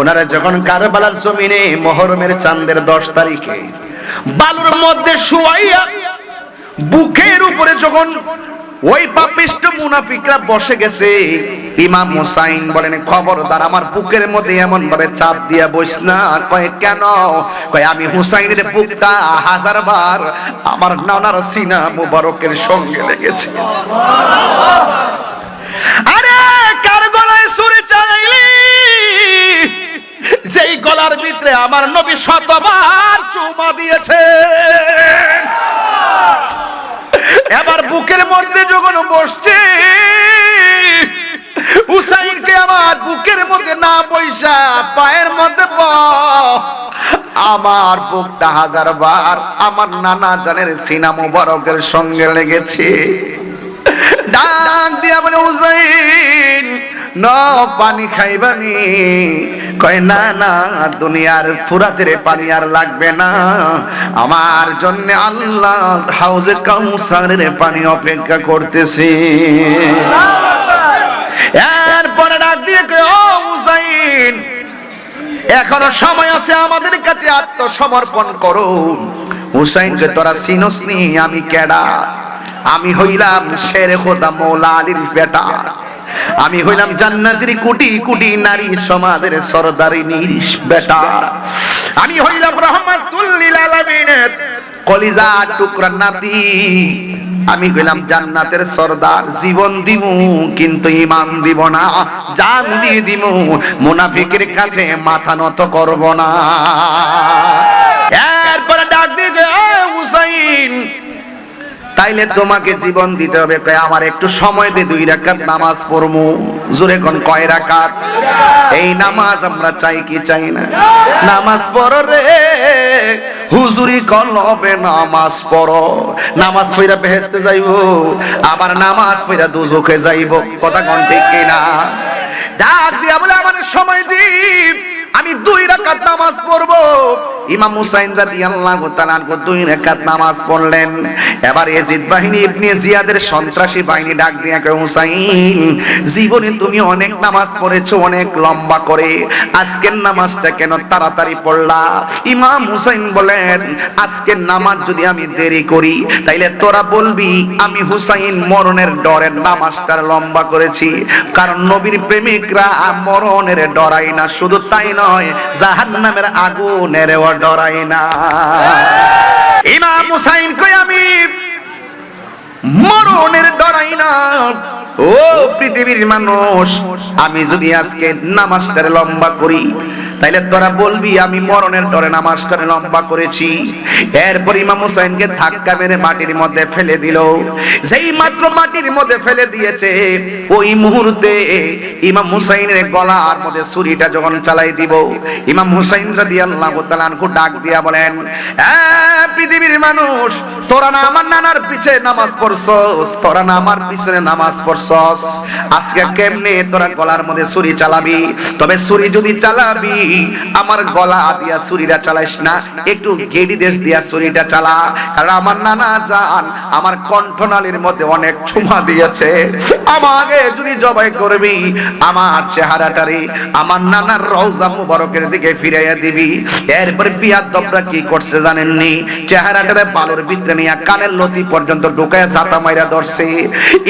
ওনারা যখন কারবালার জমিনে মুহররমের চাঁদের 10 তারিখে বালুর মধ্যে শুয়াইয়া বুকের উপরে যখন ওই পাপিষ্ট মুনাফিকরা বসে গেছে, ইমাম হুসাইন বলেন খবরদার আমার বুকের মধ্যে এমন ভাবে চাপ দিয়া বইস না। কয় কেন? কয় আমি হুসাইনের বুকটা 1000 বার আমার নানার সিনা মুবারকের সঙ্গে লেগেছে। আরে কার গলায় ছুরি চালাইলি? যেই গলার ভিতরে আমার নবী 100 বার চুমা দিয়েছে। এবার বুকের মধ্যে যখন বসছে, হুসাইনকে আমার বুকের মধ্যে না বইসা পায়ের মধ্যে আমার বুকটা 1000 বার আমার নানা জানের সিনা মুবারকের সঙ্গে লেগেছে। ডাক দিয়া বলে হুসাইন ন পানি খাইবানি? কয় না না, দুনিয়ার ফুরাতের পানি আর লাগবে না, আমার জন্য আল্লাহ হাউজে কাউসারের পানি অপেক্ষা করতেছে। এরপরে ডাক দিয়ে কয় ও হুসাইন, এখনো সময় আছে, আমাদের কাছে আত্মসমর্পণ করো। হুসাইনকে তোরা চিনস নি আমি কেডা? আমি হইলাম শেরে খোদা মৌলা আলীর বেটা, আমি হইলাম জান্নাতের কোটি কোটি নারী সমাজের সরদারিনীর বেটা, আমি হইলাম রহমাতুল লিল আলামিনের কলিজা টুকরা নাতি, আমি হইলাম জান্নাতের সরদার। জীবন দিমু কিন্তু ঈমান দিব না, জান দিয়ে দিমু মুনাফিকের কাছে মাথা নত করব না। এরপরে ডাক দিয়ে হুসাইন, তাইলে তোমাকে জীবন দিতে হবে। কয় আমার একটু সময় দে, 2 রাকাত নামাজ পড়মু। জোরে কোন কয় রাকাত? এই নামাজ আমরা চাই কি চাই না? নামাজ পড়ো রে হুজুরি কলবে, নামাজ পড়ো। নামাজ পড়া বেহেশতে যাইবো, আবার নামাজ পড়া দোজখে যাইবো। কথা কোন ঠিক কিনা? ডাক দিয়া বলে আমার সময় দি, আমি 2 রাকাত নামাজ পড়বো। ইমাম হুসাইন রাদিয়াল্লাহু তাআলা 2 রাকাত নামাজ পড়লেন। এবার ইয়াজিদ বাহিনী ইবনে জিয়াদের সন্ত্রাসী বাহিনী ডাক দিয়ে কয় হুসাইন, জীবনে তুমি অনেক নামাজ পড়েছো অনেক লম্বা করে, আজকের নামাজটা কেন তাড়াতাড়ি পড়লা? ইমাম হুসাইন বলেন আজকের নামাজ যদি আমি দেরি করি তাইলে তোরা বলবি আমি হুসাইন মরণের ডরে নামাজটা লম্বা করেছি। কারণ নবীর প্রেমিকরা মরণের ডরাই না, শুধু তাই নয় জাহান্নামের আগুনের ডরাই না। ইমাম হুসাইন কই আমি মরণের ডরাই না। ও পৃথিবীর মানুষ, আমি যদি আজকে নামাজটারে লম্বা করি তাইলে তোরা বলবি আমি মরণের ডরে নামাজটারে লম্বা করেছি। এরপর ইমাম হুসাইনকে ধাক্কা মেরে মাটির মধ্যে ফেলে দিল। যেই মাত্র মাটির মধ্যে ফেলে দিয়েছে, ওই মুহূর্তে ইমাম হুসাইনের গলার মধ্যে ছুরিটা যখন চালাই দিব, ইমাম হুসাইন রাদিয়াল্লাহু তাআলা আনহু ডাক দিয়া বলেন, পৃথিবীর মানুষ, তোরা না আমার নানার পিছে নামাজ পড়ছস, তোরা না আমার পিছনে নামাজ পড়ছস, আজকে কেমনে তোরা গলার মধ্যে ছুরি চালাবি? তবে ছুরি যদি চালাবি আমার গলা দিয়া ছুরিটা চালাইস না, একটু গেডি দেশ দিয়া ছুরিটা চালা। কারণ আমার নানা জান আমার কণ্ঠনালীর মধ্যে অনেক চুমা দিয়েছে, আমাকে যদি জবাই করবি আমার চেহারাটারে আমার নানার রওজা মুবারকের দিকে ফিরাইয়া দিবি। এরপর বিয়াদবরা কি করছে জানেননি? চেহারাটারে বালুর ভিতরে নিয়ে কানের লতি পর্যন্ত ঢুকায় জাতা মাইরা ধরছে।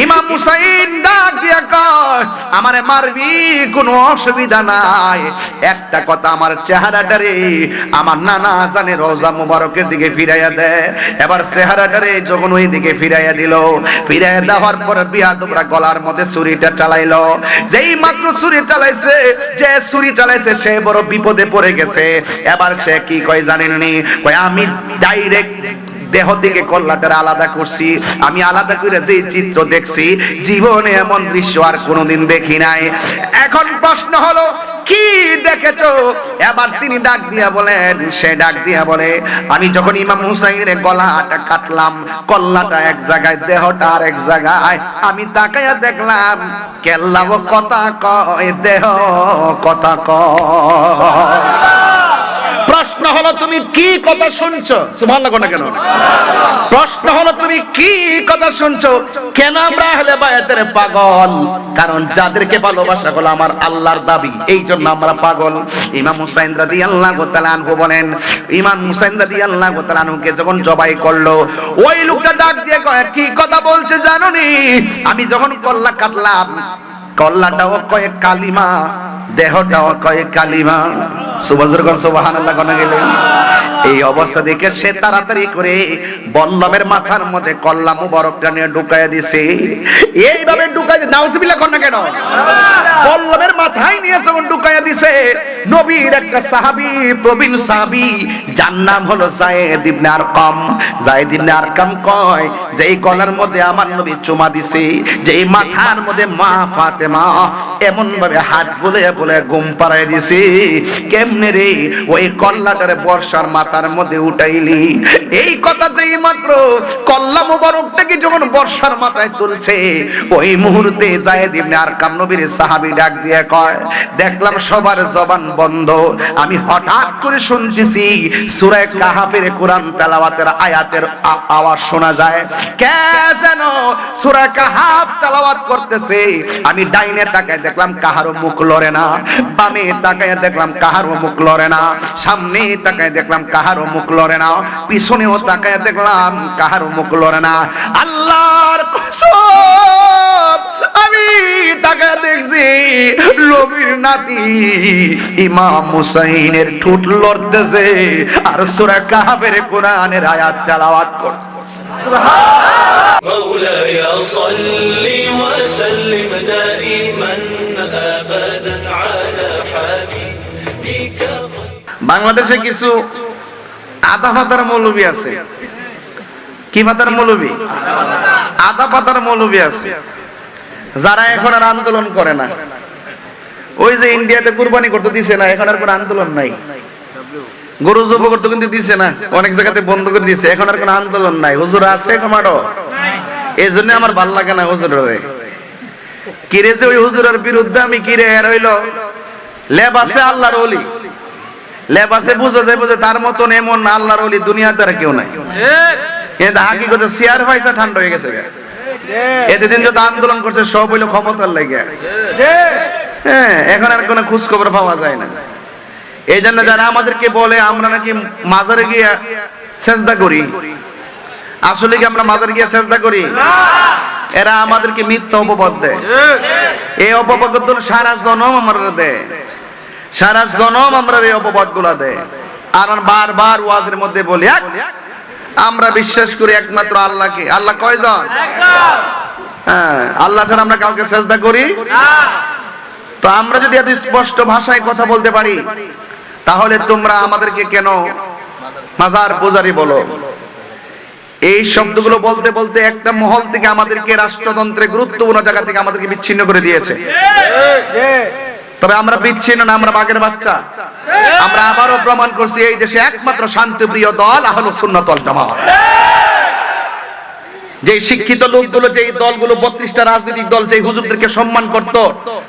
ইমাম হুসাইন ডাক দিয়া কয়, আমারে মারবি কোনো অসুবিধা নাই, একটা কথা আমার চেহারাটারে আমার নানা জানের রওজা মুবারকের দিকে ফিরাইয়া দে। এবার চেহারাটারে যখন ওই দিকে ফিরাইয়া দিল, ফিরাইয়া দেওয়ার পর বিয়াদবরা গলার মধ্যে ছুরিটা চালাইলো। যেই মাত্র ছুরি চালাইছে, যে ছুরি চালাইছে সে বড় বিপদে পড়ে গেছে। এবার সে কি কয় জানেননি? কয় আমি ডাইরেক্ট দেহ থেকে কল্লাটারে আলাদা করছি, আমি আলাদা করে যে চিত্র দেখছি জীবনে এমন দৃশ্য আর কোনোদিন দেখি নাই। এখন প্রশ্ন হলো কি দেখেছো? এবার তিনি ডাক দিয়া বলেন, সে ডাক দিয়া বলে, আমি যখন ইমাম হুসাইনের গলাটা কাটলাম, কল্লাটা এক জায়গায় দেহটা আর এক জায়গায়, আমি তাকাইয়া দেখলাম কেল্লাও কথা কয় দেহ কথা কয়। প্রশ্ন হলো তুমি কি কথা শুনছো? সুবহানাল্লাহ না কেন? প্রশ্ন হলো তুমি কি কথা শুনছো? কেন আমরা আহলে বায়াতের পাগল? কারণ যাদেরকে ভালোবাসা হলো আমার আল্লাহর দাবি, এই জন্য আমরা পাগল। ইমাম হুসাইন রাদিয়াল্লাহু তাআলা আনহু বলেন, ইমাম হুসাইন রাদিয়াল্লাহু তাআলা আনহুকে যখন জবাই করলো, ওই লোকটা ডাক দিয়ে কয়, কি কথা বলছে জানো নি? আমি যখন কল্লা কাটলাম, কল্লাটাও কয় কালিমা, দেহটাও কয় কালিমা। সুবহানাল্লাহ কোন গেলে এই অবস্থা দেখে সে তাড়াতাড়ি করে বল্লমের মাথার মধ্যে কল্লা মুবারকটা নিয়ে ঢুকাইয়া দিছে। এইভাবে ঢুকাই দিয়ে নাউজুবিল্লাহ কোন কেন? বল্লমের মাথায় নিয়ে যখন ঢুকাইয়া দিছে, নবীর একটা সাহাবী, প্রবীণ সাহাবী, যার নাম হলো যায়েদ ইবনে আরকাম। যায়েদ ইবনে আরকাম কয় যে এই গলার মধ্যে আমার নবী চুমা দিছে, যে এই মাথার মধ্যে মা ফাতেমা এমন ভাবে হাত বুলে বুলে ঘুম পাড়ায় দিছে। কেমনে রে ওই কল্লাটারে বর্ষার মাথার মধ্যে উঠাইলি? এই কথা যেই মাত্র কল্লা মুবারকটাকে যখন বর্ষার মাথায় তুলছে, ওই মুহূর্তে যায়েদ ইবনে আরকাম নবীর সাহাবী ডাক দিয়ে কয়, দেখলাম সবার জবান বন্ধ, আমি হঠাৎ করে শুনতেছি সূরা কাহাফের কোরআন তেলাওয়াতের আয়াতের আওয়াজ শোনা যায়। কে যেন সূরা কাহাফ তেলাওয়াত করতেছে। আমি ডাইনে তাকায় দেখলাম কাহারও মুখ লড়ে না, বামে তাকায় দেখলাম কাহারও মুখ লড়ে না, সামনে তাকায় দেখলাম কাহারও মুখ লড়ে না, পিছনেও তাকায় দেখলাম কাহারও মুখ লড়ে না। আল্লাহর কসম, আমি তাকায় দেখছি নবীর নাতি ইমাম হুসাইনের ঠোঁট লড়তেছে আর সূরা কাহাফের কোরআনের আয়াত তেলাওয়াত করতেছে। مولاي صل وسلم دائما ابدا على حبيبك। বাংলাদেশে কিছু আদা পাতার মৌলবী আছে। কি পাতার মৌলবী? আদা পাতার মৌলবী আছে, যারা এখন আর আন্দোলন করে না। ওই যে ইন্ডিয়াতে কুরবানি করতে দিছে না, এখন আর কোনো আন্দোলন নাই। গরু জব করতে কিন্তু দিছে না, অনেক জায়গাতে বন্ধ করে দিছে, এখন আর কোনো আন্দোলন নাই। হুজুর আছে কমাডো, এই জন্য আমার ভাল লাগে না হুজুরের। কিরে যে ওই হুজুরের বিরুদ্ধে আমি কিরে এর হইল লেবাসে আল্লাহর ওলি, লেবাসে বুঝা যায় বুঝে তার মতন এমন আল্লাহর ওলি দুনিয়াতে আর কেউ নাই। কিন্তু হাকিকতে শেয়ার পয়সা ঠান্ডা হয়ে গেছে। এতদিন যত আন্দোলন করছে সব হইলো ক্ষমতার লাগে। হ্যাঁ, এখন আর কোনো খোঁজ খবর পাওয়া যায় না। এই জন্য যারা আমাদেরকে বলে আমরা নাকি মাজারে গিয়ে সেজদা করি, আসলে কি আমরা মাজারে গিয়ে সেজদা করি? এরা আমাদেরকে মিথ্যা অপবাদ দেয়। এই অপবাদ সারা জনম আমরা দেয়, সারা জনম আমরা এই অপবাদ গুলা দেয়। আর বারবার ওয়াজের মধ্যে বলি আমরা বিশ্বাস করি একমাত্র আল্লাহকে। আল্লাহ কয়জন? হ্যাঁ, আল্লাহ ছাড়া আমরা কাউকে সেজদা করি না। তো আমরা যদি এত স্পষ্ট ভাষায় কথা বলতে পারি, তাহলে তোমরা আমাদেরকে কেন মাজার পূজারি বলো? এই শব্দগুলো বলতে বলতে একটা মহল থেকে আমাদেরকে রাষ্ট্রযন্ত্রে গুরুত্বপূর্ণ জায়গা থেকে আমাদেরকে বিচ্ছিন্ন করে দিয়েছে। তবে আমরা বিচ্ছিন্ন না, আমরা বাঘের বাচ্চা। আমরা আবারও প্রমাণ করছি এই দেশে একমাত্র শান্তিপ্রিয় দল আহলুস সুন্নাত ওয়াল জামাত। যে শিক্ষিত লোকগুলো, যে দলগুলো 32টা রাজনৈতিক দল যে হুজুরদেরকে সম্মান করত,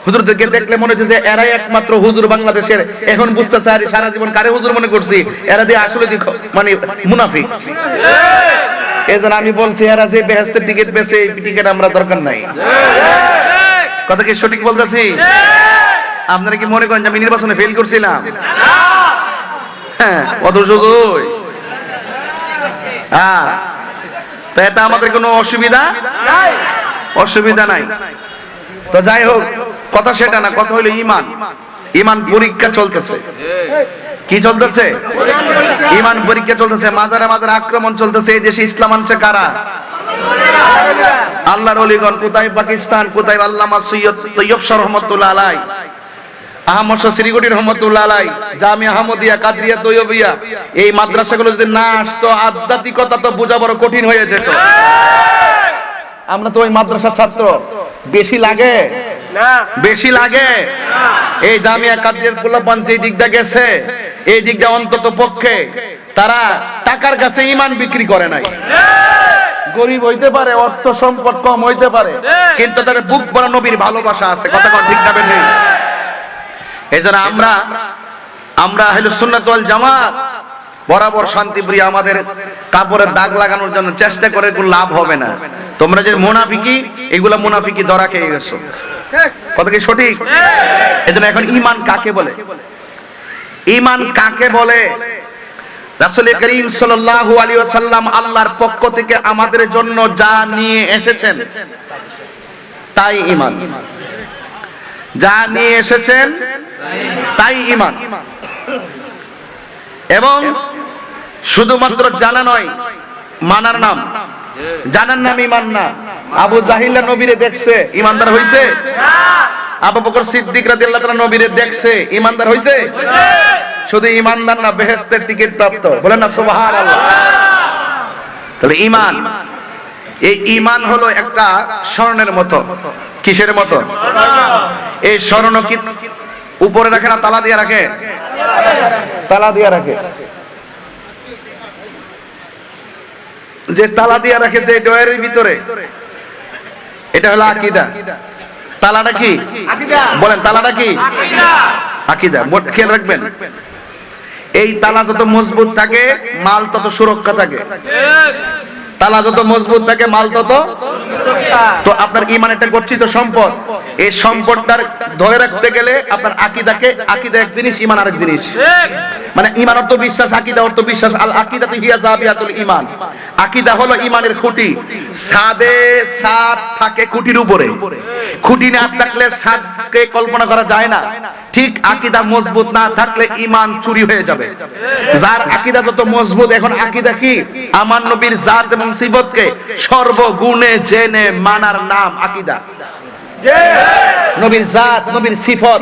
হুজুরদেরকে দেখলে মনে হচ্ছে যে এরাই একমাত্র হুজুর বাংলাদেশের। এখন বুঝতে চাই সারা জীবন কারে হুজুর মনে করছি, এরা দিয়ে আসলে মানে মুনাফিক। এজন্য আমি বলছি এরা যে বেহেশতের টিকিট বেচে, এই টিকিট আমরা দরকার নাই। কথা কি সঠিক বলতেছি? আপনারা কি মনে করেন যে আমি নির্বাচনে ফেল করছিলাম? হ্যাঁ, অত সুযোগ। হ্যাঁ, তো এটা আমাদের কোনো অসুবিধা নাই, অসুবিধা নাই। তো যাই হোক, কথা সেটা না, কথা হলো ইমান। ইমান পরীক্ষা চলতেছে। কি চলতেছে? ইমান পরীক্ষা চলতেছে। মাজারে মাজারে আক্রমণ চলতেছে। এই দেশে ইসলাম আনছে কারা? আল্লাহর ওলিগণ। কোথায় পাকিস্তান, কোথায় আল্লামা সৈয়দ তৈয়ব শাহ রহমাতুল্লাহ আলাইহি, আহমদ শাহ শ্রীগড়ি রহমাতুল্লাহ আলাইহি, জামিয়া আহমদিয়া, কাদরিয়া, তৈয়বিয়া, এই মাদ্রাসাগুলো যদি না আসতো, আধ্যাত্মিকতা তো বোঝা বড় কঠিন হয়ে যেত। আমরা তো ওই মাদ্রাসার ছাত্র। বেশি লাগে না, বেশি লাগে না। এই জামিয়া কাদরিয়ার পোলাপান যে দিকটা গেছে, এই দিকটা অন্তত পক্ষে তারা টাকার কাছে ঈমান বিক্রি করে নাই। গরিব হইতে পারে, অর্থ সম্পদ কম হইতে পারে, কিন্তু তাদের বুক ভরা নবীর ভালোবাসা আছে। কথা কোন ঠিক না বেঠিক? এজন্য আমরা আহলে সুন্নাত ওয়াল জামাত বরাবর শান্তিপ্রিয় আমাদের কাপড়ের দাগ লাগানোর জন্য চেষ্টা করে কোনো লাভ হবে না। তোমরা যে মুনাফিকি, এগুলা মুনাফিকি ধরা খেয়ে গেছো। কথা কি সঠিক? এজন্য এখন ঈমান কাকে বলে? ঈমান কাকে বলে? রাসূল করিম সাল্লাল্লাহু আলাইহি ওয়াসাল্লাম আল্লাহর পক্ষ থেকে আমাদের জন্য যা নিয়ে এসেছেন তাই ঈমান। যা নিয়ে এসেছেন তাই ঈমান। এবং শুধুমাত্র জানা নয়, মানার নাম। জানার নাম ঈমান না। আবু জাহিল নবীরে দেখছে, ঈমানদার হইছে? আবু বকর সিদ্দিক রাদিয়াল্লাহু তাআলা নবীরে দেখছে, ঈমানদার হইছে? শুধু ঈমানদার না, বেহেশতের টিকিট প্রাপ্ত। বলেন না সুবহানাল্লাহ। তাহলে ঈমান, এই ঈমান হলো একটা স্বর্ণের মতো। কিসের মতো? এই স্বর্ণ কি উপরে রাখে না তালা দিয়ে রাখে? তালা দিয়ে রাখে। যে তালা দিয়ে রাখে যে ডয়ারের ভিতরে, এটা হলো আকীদা। তালাটা কি? বলেন তালাটা কি? আকীদা। খেয়াল রাখবেন, এই তালা যত মজবুত থাকে মাল তত সুরক্ষা থাকে। তালা যত মজবুত থাকে মাল তত। তো আপনার ঈমান একটা গচ্ছিত সম্পদ। এই সম্পদটার ধরে রাখতে গেলে আপনার আকীদাকে, আকীদা এক জিনিস, ঈমান আরেক জিনিস। মানে ঈমান অর্থ বিশ্বাস, আকীদা অর্থ বিশ্বাস। আল আকীদাতু হিয়া জাবিয়াতুল ঈমান। আকীদা হলো ঈমানের খুঁটি। সাদে সাদ থাকে খুঁটির উপরে। খুঁটি না থাকলে সাদকে কল্পনা করা যায় না। ঠিক আকীদা মজবুত না থাকলে ঈমান চুরি হয়ে যাবে। যার আকীদা যত মজবুত, এখন আকীদা কি? আমার নবীর জাত এবং সিফতকে সর্বগুণে জেনে মানার নাম আকীদা। নবীর জাত, নবীর সিফত।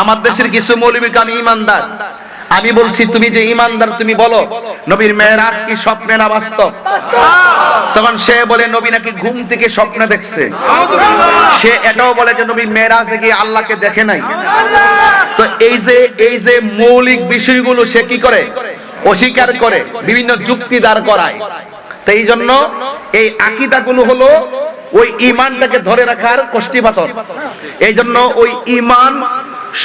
আমার দেশের কিছু মৌলবী কাম ঈমানদার। আমি বলছি তুমি যে ঈমানদার, তুমি বলো নবীর মেরাজ কি স্বপ্নে না বাস্তব? তখন সে বলে নবী নাকি ঘুম থেকে স্বপ্ন দেখছে। সে এটাও বলে যে নবী মেরাজে গিয়ে আল্লাহকে দেখে নাই। তো এই যে মৌলিক বিষয়গুলো সে কি করে? অস্বীকার করে, বিভিন্ন যুক্তি দাঁড় করায়। তো এই জন্য এই আকীদাগুলো হলো ওই ঈমানটাকে ধরে রাখার কষ্টিপাথর। এই জন্য ওই ঈমান,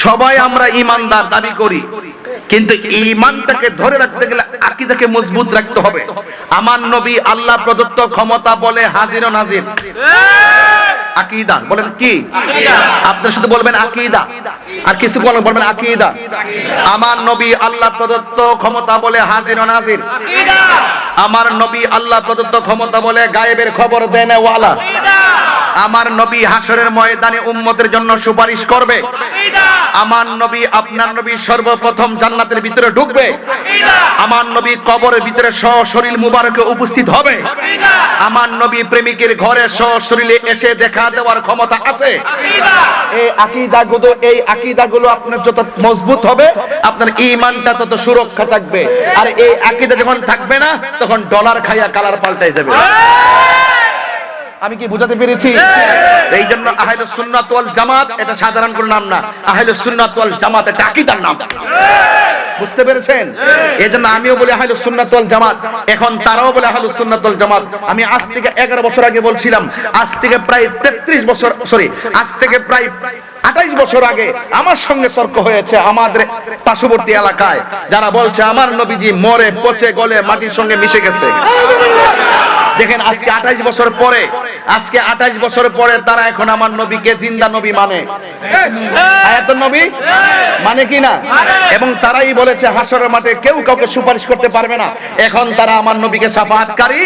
সবাই আমরা ঈমানদার দাবি করি, কিন্তু ঈমানটাকে ধরে রাখতে গেলে আকীদাকে মজবুত রাখতে হবে। আমার নবী আল্লাহ প্রদত্ত ক্ষমতা বলে হাজির ও নাজির। আকীদা বলেন কি? আপনারা শুধু বলবেন আকীদা, আর কিছু বলবেন আকীদা। আমার নবী আল্লাহ প্রদত্ত ক্ষমতা বলে হাজির ও নাজির। আমার নবী আল্লাহ প্রদত্ত ক্ষমতা বলে গায়েবের খবর দেনে ওয়ালা। আমার নবী হাসরের ময়দানে উম্মতের জন্য সুপারিশ করবে। আমার নবী, আপনার নবী সর্বপ্রথম জান্নাতের ভিতরে ঢুকবে। আমার নবী কবরের ভিতরে সশরীর মুবারকে উপস্থিত হবে। আমার নবী প্রেমিকের ঘরে সশরীরে এসে দেখা দেওয়ার ক্ষমতা আছে। এই আকীদাগুলো আপনার যত মজবুত হবে, আপনার ঈমানটা তত সুরক্ষা থাকবে। আর এই আকীদা যখন থাকবে না, তখন ডলার খাইয়া কালার পাল্টাই যাবে। আমি কি বুঝাতে পেরেছি? এই জন্য আহলুস সুন্নাত ওয়াল জামাত এটা সাধারণ কোনো নাম না। আহলুস সুন্নাত ওয়াল জামাত এটা আকীদার নাম। বুঝতে পেরেছেন? এই জন্য আমিও বলি আহলুস সুন্নাত ওয়াল জামাত, এখন তারাও বলে আহলুস সুন্নাত ওয়াল জামাত। আমি আজ থেকে 11 বছর আগে বলছিলাম, আজ থেকে প্রায় 33 বছর, আজ থেকে প্রায় 28 বছর আগে আমার সঙ্গে তর্ক হয়েছে আমাদের পার্শ্ববর্তী এলাকায়, যারা বলছে আমার নবীজি মরে পচে গলে মাটির সঙ্গে মিশে গেছে। দেখেন আজকে 28 বছর পরে তারা এখন আমার নবীকে জিন্দা নবী মানে। হায়াতুন নবী মানে কি না? এবং তারাই বলেছে হাসরের মাঠে কেউ কাউকে সুপারিশ করতে পারবে না। এখন তারা আমার নবীকে শাফাআতকারী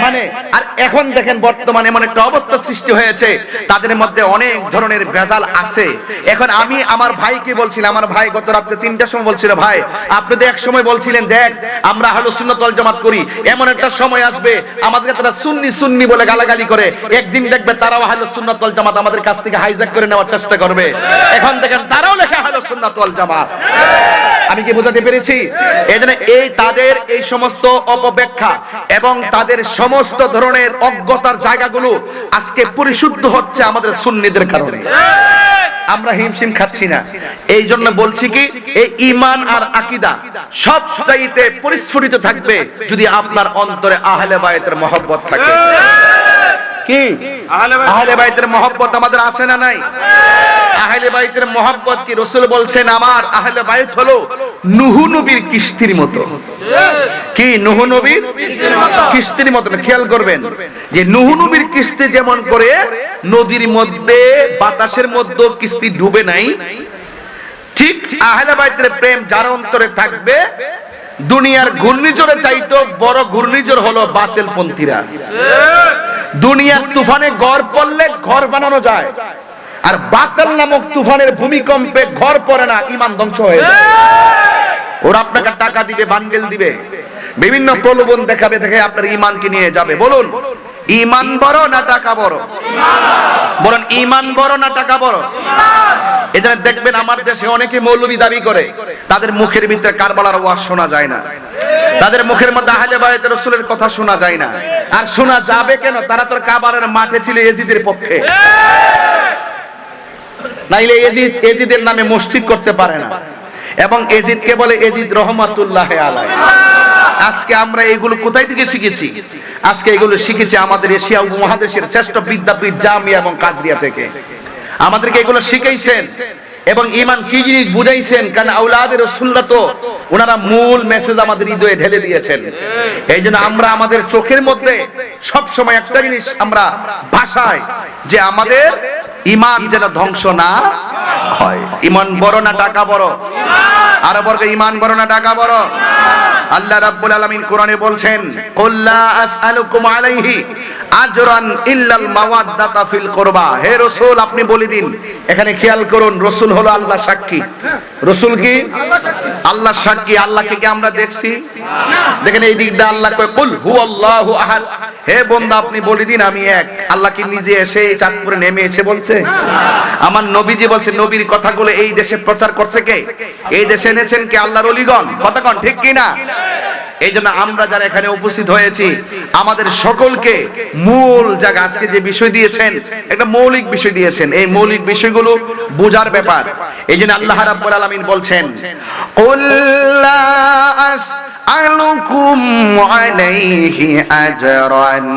মানে। আর এখন দেখেন বর্তমানে এমন একটা অবস্থা সৃষ্টি হয়েছে, তাদের মধ্যে অনেক ধরনের ভেজাল আছে। এখন আমি আমার ভাইকে বলছিলাম, আমার ভাই গত রাতে 3টার সময় বলছিল, ভাই আপনি তো এক সময় বলছিলেন দেখ আমরা আহলুস সুন্নাত ওয়াল জামাত করি, এমন একটা সময় আসবে আমাদেরকে তারা সুন্নি সুন্নি বলে গালাগালি করে, একদিন দেখবে তারাও আহলুস সুন্নাত ওয়াল জামাত আমাদের কাছ থেকে হাইজ্যাক করে নেওয়ার চেষ্টা করবে। এখন দেখেন তারাও লেখে আহলুস সুন্নাত ওয়াল জামাত। আমি কি বোঝাতে পেরেছি? এজন্য তাদের এই সমস্ত অপব্যাখ্যা এবং তাদের সমস্ত ধরনের অজ্ঞতার জায়গাগুলো আজকে পরিশুদ্ধ হচ্ছে আমাদের সুন্নিদের কারণে। আমরা হিমশিম খাচ্ছি না। এই জন্য বলছি কি, এই ঈমান আর আকীদা সবচাইতে পরিস্ফুটিত থাকবে যদি আপনার অন্তরে আহলে বায়তের মহব্বত থাকে। কি আহলে বাইতের মহব্বত আমাদের আছে না নাই? আহলে বাইতের মহব্বত কি রাসূল বলছেন আমার আহলে বাইত হলো নূহ নবীর কিস্তির মতো। কি নূহ নবীর কিস্তির মতো? খেয়াল করবেন যে নূহ নবীর কিস্তি যেমন করে নদীর মধ্যে বাতাসের মধ্যে কিস্তি ডুবে নাই, ঠিক আহলে বাইতের প্রেম যার অন্তরে থাকবে দুনিয়ার ঘূর্ণিঝড়ে চাইতো বড় ঘূর্ণিঝড় হলো বাতিল পন্থীরা। দুনিয়ার তুফানে ঘর পড়লে ঘর বানানো যায়, আর বাতিল নামক তুফানের ভূমিকম্পে ঘর পড়ে না, ঈমান ধ্বংস হয়ে যায়। ওরা আপনাকে টাকা দিবে, বান্ডেল দিবে, বিভিন্ন প্রলোভন দেখাবে, দেখে আপনার ঈমানকে নিয়ে যাবে। বলুন ঈমান বড় না টাকা বড়? বলুন ঈমান বড় না টাকা বড়? এজন্য দেখবেন আমার দেশে অনেকে মৌলবী দাবি করে, তাদের মুখের ভিতরে কারবালার ওয়াজ শোনা যায় না, তাদের মুখের মধ্যে আহলে বাইত রাসূলের কথা শোনা যায় না। আর শোনা যাবে কেন? তারা তো কারবালার মাঠে ছিল এজিদের পক্ষে, নাইলে এজিদের নামে মসজিদ করতে পারে না। এবং এজিদকে বলে এজিদ রহমাতুল্লাহ আলাইহি। আজকে আমরা এগুলো কোথায় থেকে শিখেছি? আজকে এগুলো শিখেছি আমাদের এশিয়া উপমহাদেশের শ্রেষ্ঠ বিদ্যাপীঠ জামিয়া এবং কাদরিয়া থেকে। আমাদেরকে এগুলো শিখাইছেন এবং ঈমান কি জিনিস বুঝাইছেন, কারণ আওলাদে রাসূলুল্লাহ তো ওনারা মূল মেসেজ আমাদের হৃদয়ে ঢেলে দিয়েছেন। এই জন্য আমরা আমাদের চোখের মধ্যে সব সময় একটা জিনিস আমরা ভাষায় যে আমাদের ঈমান যেন ধ্বংস না হয়। ঈমান বড় না টাকা বড়? আর বর্গ ঈমান বড় না টাকা বড়? আল্লাহ রাব্বুল আলামিন কোরআনে বলছেন, কুল লা আসআলুকুম আলাইহি আজরান ইল্লাল মাওয়াদ্দাতা ফিল কুরবা। হে রাসূল আপনি বলে দিন, এখানে খেয়াল করুন, রাসূল হলো আল্লাহ সাক্ষী। রাসূল কি? আল্লাহ সাক্ষী। আল্লাহকে কি আমরা দেখছি? দেখেন এই দিক দিয়ে আল্লাহ কয় কুল হুয়াল্লাহু আহাদ। হে বান্দা আপনি বলে দিন আমি এক। আল্লাহ কি নিজে এসে চাঁদপুরে নেমে এসে বলছে? আমার নবীজি বলছে, নবীর কথাগুলো এই দেশে প্রচার করছে কে? এই দেশে এনেছেন কে? আল্লাহর ওলিগণ। কথা কোন ঠিক কি না? এই জন্য আমরা যারা এখানে উপস্থিত হয়েছি আমাদের সকলকে মূল জায়গা আজকে যে বিষয় দিয়েছেন, একটা মৌলিক বিষয় দিয়েছেন, এই মৌলিক বিষয়গুলো বোঝার ব্যাপার। এই জন্য আল্লাহ রাব্বুল আলামিন বলছেন, কুল লা আসআলুকুম আলাইহি আজরান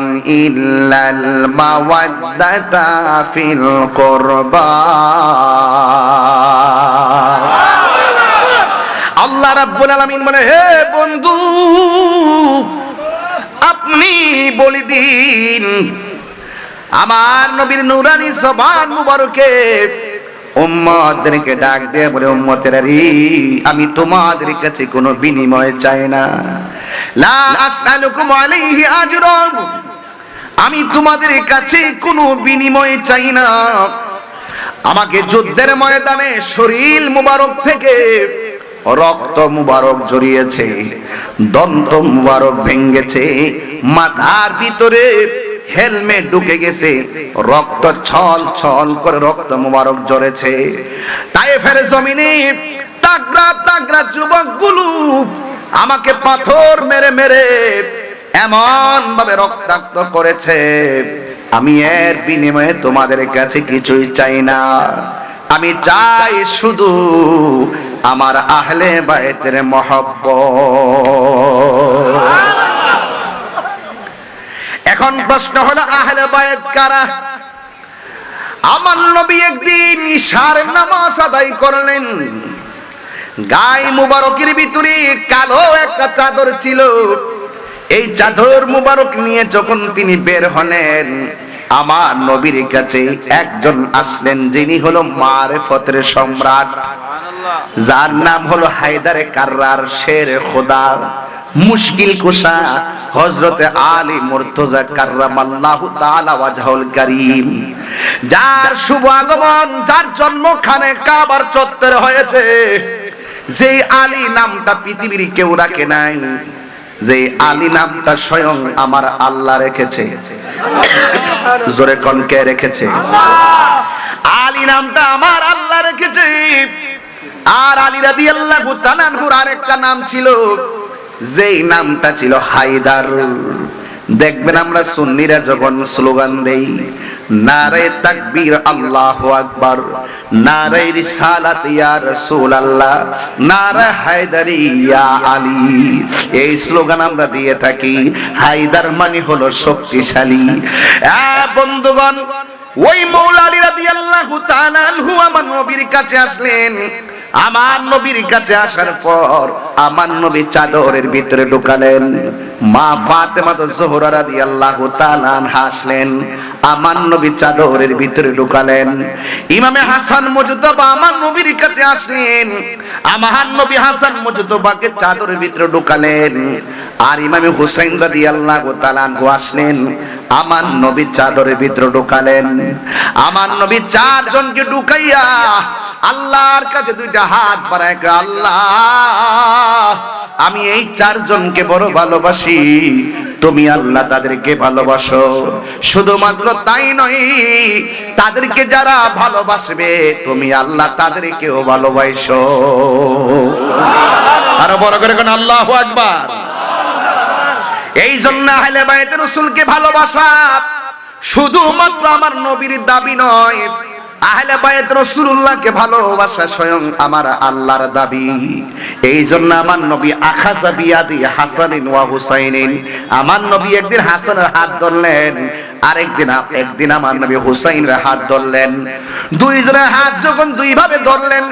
ইল্লাল মাওয়াদ্দাতা ফিল কুরবা। আল্লাহ রাব্বুল আলামিন বলে, হে বন্ধু আপনি বলে দিন আমার নবীর নূরানি জবান মুবারকে উম্মতদেরকে ডাক দিয়ে বলে, উম্মতেরা রে আমি তোমাদের কাছে কোনো বিনিময় চাই না। লা আসআলুকুম আলাইহি আজরান, আমি তোমাদের কাছে কোনো বিনিময় চাই না। আমাকে যুদ্ধের ময়দানে শরীর মুবারক থেকে রক্ত মুবারক জড়িয়েছে, দন্ত মুবারক ভেঙেছে, মাথার ভিতরে হেলমেট ঢুকে গেছে, রক্ত ছল ছল করে রক্ত মুবারক ঝরেছে। তায়েফের জমিনে তাগড়া তাগড়া যুবকগুলো আমাকে পাথর মেরে মেরে এমন ভাবে রক্তাক্ত করেছে, আমি এর বিনিময়ে তোমাদের কাছে কিছুই চাই না। আমি চাই শুধু আমার আহলে বাইতের মহব্বত। এখন প্রশ্ন হলো আহলে বাইত কারা? আমার নবী একদিন ইশার নামাজ আদায় করলেন, গায়ে মুবারকের ভিতরে কালো একটা চাদর ছিল। এই চাদর মুবারক নিয়ে যখন তিনি বের হলেন, আমার নবীর কাছে একজন আসলেন যিনি হলো মারিফতের সম্রাট, যার নাম হলো হায়দারে কাররার, শের খোদা, মুশকিল কুশা হযরতে আলী মুর্তজা কাররামাল্লাহু তাআলা ওয়াজহুল কারীম, যার শুভ আগমন, যার জন্মখানে কাবার চত্বরে হয়েছে। যেই আলী নামটা পৃথিবীর কেউ রাখে নাই, যে আলী নামটা স্বয়ং আমার আল্লাহ রেখেছে। জোরে কোন কে রেখেছে? আলী নামটা আমার আল্লাহ রেখেছে। আর আলী রাদিয়াল্লাহু তাআলা আনহুর আরেকটা নাম ছিল, যেই নামটা ছিল হায়দার। দেখবেন আমরা সুন্নিরা যখন স্লোগান দেই, নারে তাকবীর আল্লাহু আকবার, নারে রিসালাত ইয়া রাসূলুল্লাহ, নারে হায়দারি ইয়া আলী, এই স্লোগান আমরা দিয়ে থাকি। হায়দার মানে হলো শক্তিশালী। বন্ধুগণ, ওই মৌলা আলী রাদিয়াল্লাহু তাআলা আনহু আমার নবীর কাছে আসলেন। আমার নবীর কাছে আসার পর আমার নবী চাদরের ভিতরে ঢুকালেন। মা ফাতেমা জোহরা রাদিয়াল্লাহু তাআলা আনহা হাসলেন, আমার নবী চাদরের ভিতরে ঢুকালেন। ইমামে হাসান মুজতবা আমার নবীর কাছে আসলেন, আমার নবী হাসান মুজতবাকে চাদরের ভিতরে ঢুকালেন। আর ইমামে হুসাইন রাদিয়াল্লাহু তাআলা আনহু আসলেন, আমার নবী চাদরের ভিতরে ঢুকালেন। আমার নবী চারজনকে ঢুকাইয়া আল্লাহর কাছে দুইটা হাত বাড়ায়, আল্লাহ আমি এই চারজনকে বড় ভালোবাসি, তুমি আল্লাহ তাদেরকে ভালোবাসো। শুধুমাত্র তাই নয়, তাদেরকে যারা ভালোবাসবে তুমি আল্লাহ তাদেরকেও ভালোবাসো। আরো বড় করে কোন আল্লাহু আকবার। এই জন্য আহলে বাইত রাসূলকে ভালোবাসা শুধুমাত্র আমার নবীর দাবি নয়, আহলে বাইত রাসূলুল্লাহকে ভালোবাসা স্বয়ং আমার আল্লাহর দাবি। এই জন্য আমার নবী আখাযা বিয়াদি হাসানিন ওয়া হুসাইনিন, আমার নবী একদিন হাসানের হাত ধরলেন, একদিন আমার নবী হুসাইনের হাত ধরলেন। দুইজনের হাত যখন দুই ভাবে ধরলেন,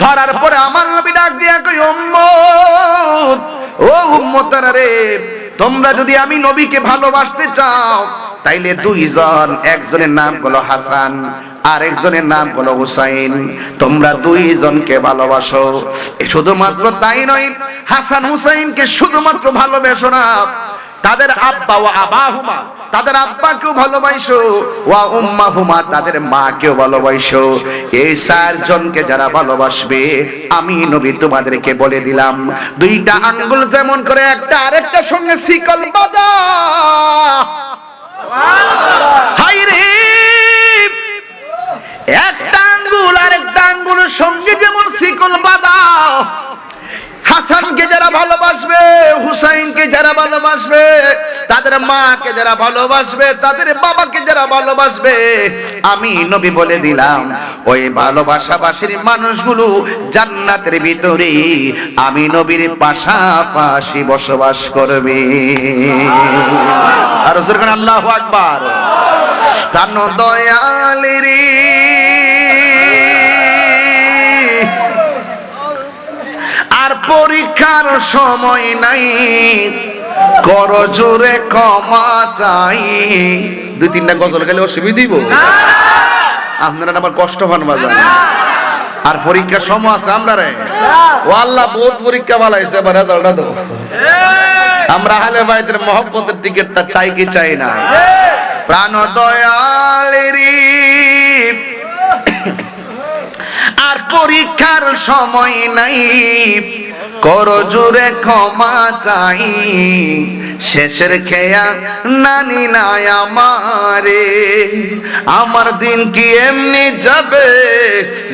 ধরার পরে আমার নবী ডাক দিয়া কই, উম্মত, ও উম্মতেরা রে, তোমরা যদি আমি নবীকে ভালোবাসতে চাও তাইলে দুইজন, একজনের নাম হলো হাসান আর একজনের নাম হলো হুসাইন, তোমরা দুইজনকে ভালোবাসো। শুধুমাত্র তাই নয়, হাসান হুসাইনকে শুধুমাত্র ভালোবাসো না, তাদের আব্বা ওয়া আবাহুমা, তাদের আব্বাকেও ভালোবাসো, ওয়া উম্মাহুমা, তাদের মাকেও ভালোবাসো। এই চারজনকে যারা ভালোবাসবে আমি নবী তোমাদেরকে বলে দিলাম, দুইটা আঙ্গুল যেমন করে একটা আরেকটার সঙ্গে শিকল বাঁধা, হায়রে একটা আঙ্গুল আরেকটা আঙ্গুলের সঙ্গে যেমন শিকল বাঁধা, হাসানকে যারা ভালোবাসবে, হুসাইনকে যারা ভালোবাসবে, তাদের মাকে যারা ভালোবাসবে, তাদের বাবাকে যারা ভালোবাসবে, আমি নবী বলে দিলাম ওই ভালোবাসাবাসীর মানুষগুলো জান্নাতের ভিতরে আমি নবীর পাশাপাশি বসবাস করবে। আর রাসূল বলেন আল্লাহু আকবার। প্রাণ দয়ালের আর পরীক্ষার সময় নাই, কর জোরে ক্ষমা চাই। দুই তিনটা গজল গেলে অসুবিধা দিব, আপনারা আবার কষ্ট পান বাজার। আর পরীক্ষার সময় আছে আমরা রে, ও আল্লাহ বহুত পরীক্ষা বালাইছে, এবার রেজাল্টটা দাও। আমরা আহলে বাইতের মহব্বতের টিকেটটা চাই কি চাই না? প্রাণ দয়ালের আর পরীক্ষার সময় নাই, কর জোরে ক্ষমা চাই। শেষের খেয়া নানি নাই আমারে, আমার দিন কি এমনি যাবে,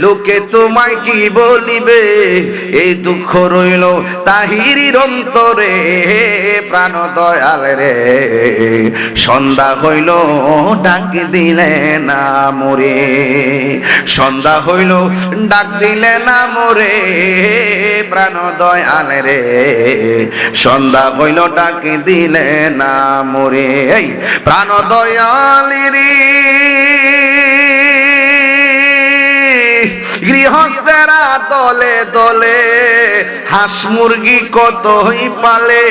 লোকে তোমায় কি বলিবে, এই দুঃখ রইল তাহিরির অন্তরে। প্রাণ দয়াল রে, সন্ধ্যা হইল ডাক দিলে না মোরে, সন্ধ্যা হইল ডাক দিলে না মোরে। প্রাণ দয়াল রে, সন্ধ্যা হইল ডাক দিলে না মোরে। প্রাণ দয়াল রে, গৃহস্থেরা দলে দলে হাঁস মুরগি কতই পালে,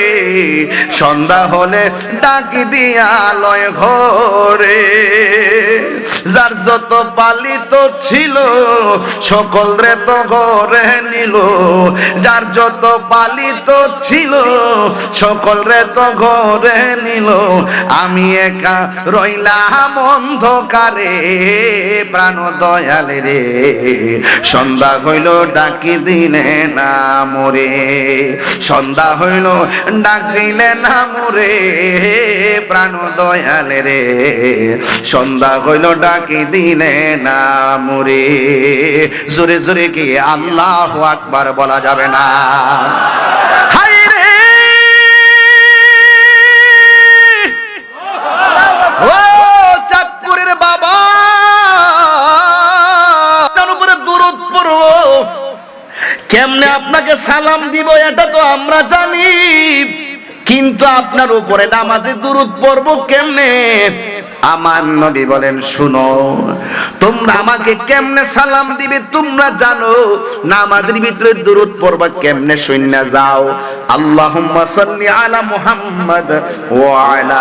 সন্ধ্যা হলে ডাক দিয়া লয় ঘরে। যার যত পালিত ছিল সকল রে তো ঘরে নিল, যার যত পালিত ছিল সকল রে তো ঘরে নিল, আমি একা রইলাম অন্ধকারে। প্রাণ দয়াল রে, সন্ধ্যা হইল ডাকি দিলে না মোরে, সন্ধ্যা হইল ডাক দিলে না মোরে। প্রাণ দয়াল রে, সন্ধ্যা হইল ডাকি দিলে না মোরে। জোরে জোরে কি আল্লাহু আকবার বলা যাবে না? হায় রে, ও চাঁদপুরের বাবা, কেমনে আপনাকে সালাম দিব এটা তো আমরা জানি, কিন্তু আপনার উপরে নামাজে দুরূদ পড়ব কেমনে? আমার নবী বলেন শুনো, তোমরা আমাকে কেমনে সালাম দিবে তোমরা জানো, নামাজের ভিতরে দুরূদ পড়বা কেমনে শুননা যাও। আল্লাহুম্মা সাল্লি আলা মুহাম্মদ ওয়া আলা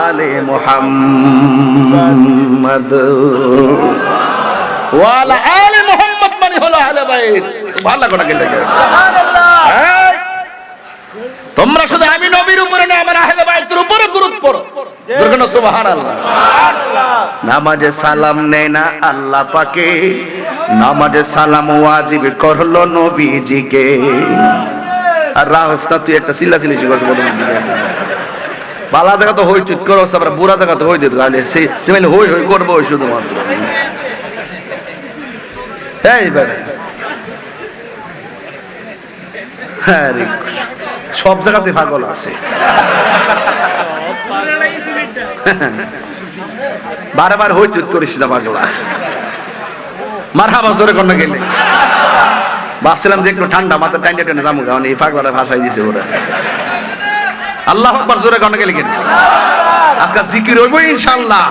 আলি মুহাম্মদ ওয়া আলা আলি মুহাম্মদ মানে হলো আহলে বাইত। সুবহানাল্লাহ কোনা গেলে সুবহানাল্লাহ। তোমরা শুধু আমি নবীর উপরে না আমার আহলে বাইতের উপরে দুরূদ পড়ো। জোরে না সুবহানাল্লাহ। নামাজে সালাম নেয় না আল্লাহ পাকে, নামাজে সালাম ওয়াজিব করলো নবীজিকে। আর রাস্তা তুই একটা চিল্লাচিল্লি করছ বলে বালা জায়গা তো হই তুই করছ, আবার বুড়া জায়গা তো হই দিত গালে সেই মানে হই হই করবো শুধুমাত্র। এই বেটা হ্যাঁ রে, সব জায়গাতে পাগল আছে। বারবার হই তুই করিস না পাগলা। মারহাবা জোরে কোন গেলে ভাবছিলাম যে একটু ঠান্ডা মাথা টাইনে টাইনে জামু গান এই পাগলাটা ভাষায় দিছে ওরা। আল্লাহু আকবার জোরে কোন গেলে কেন আজকে জিকির হইব ইনশাআল্লাহ।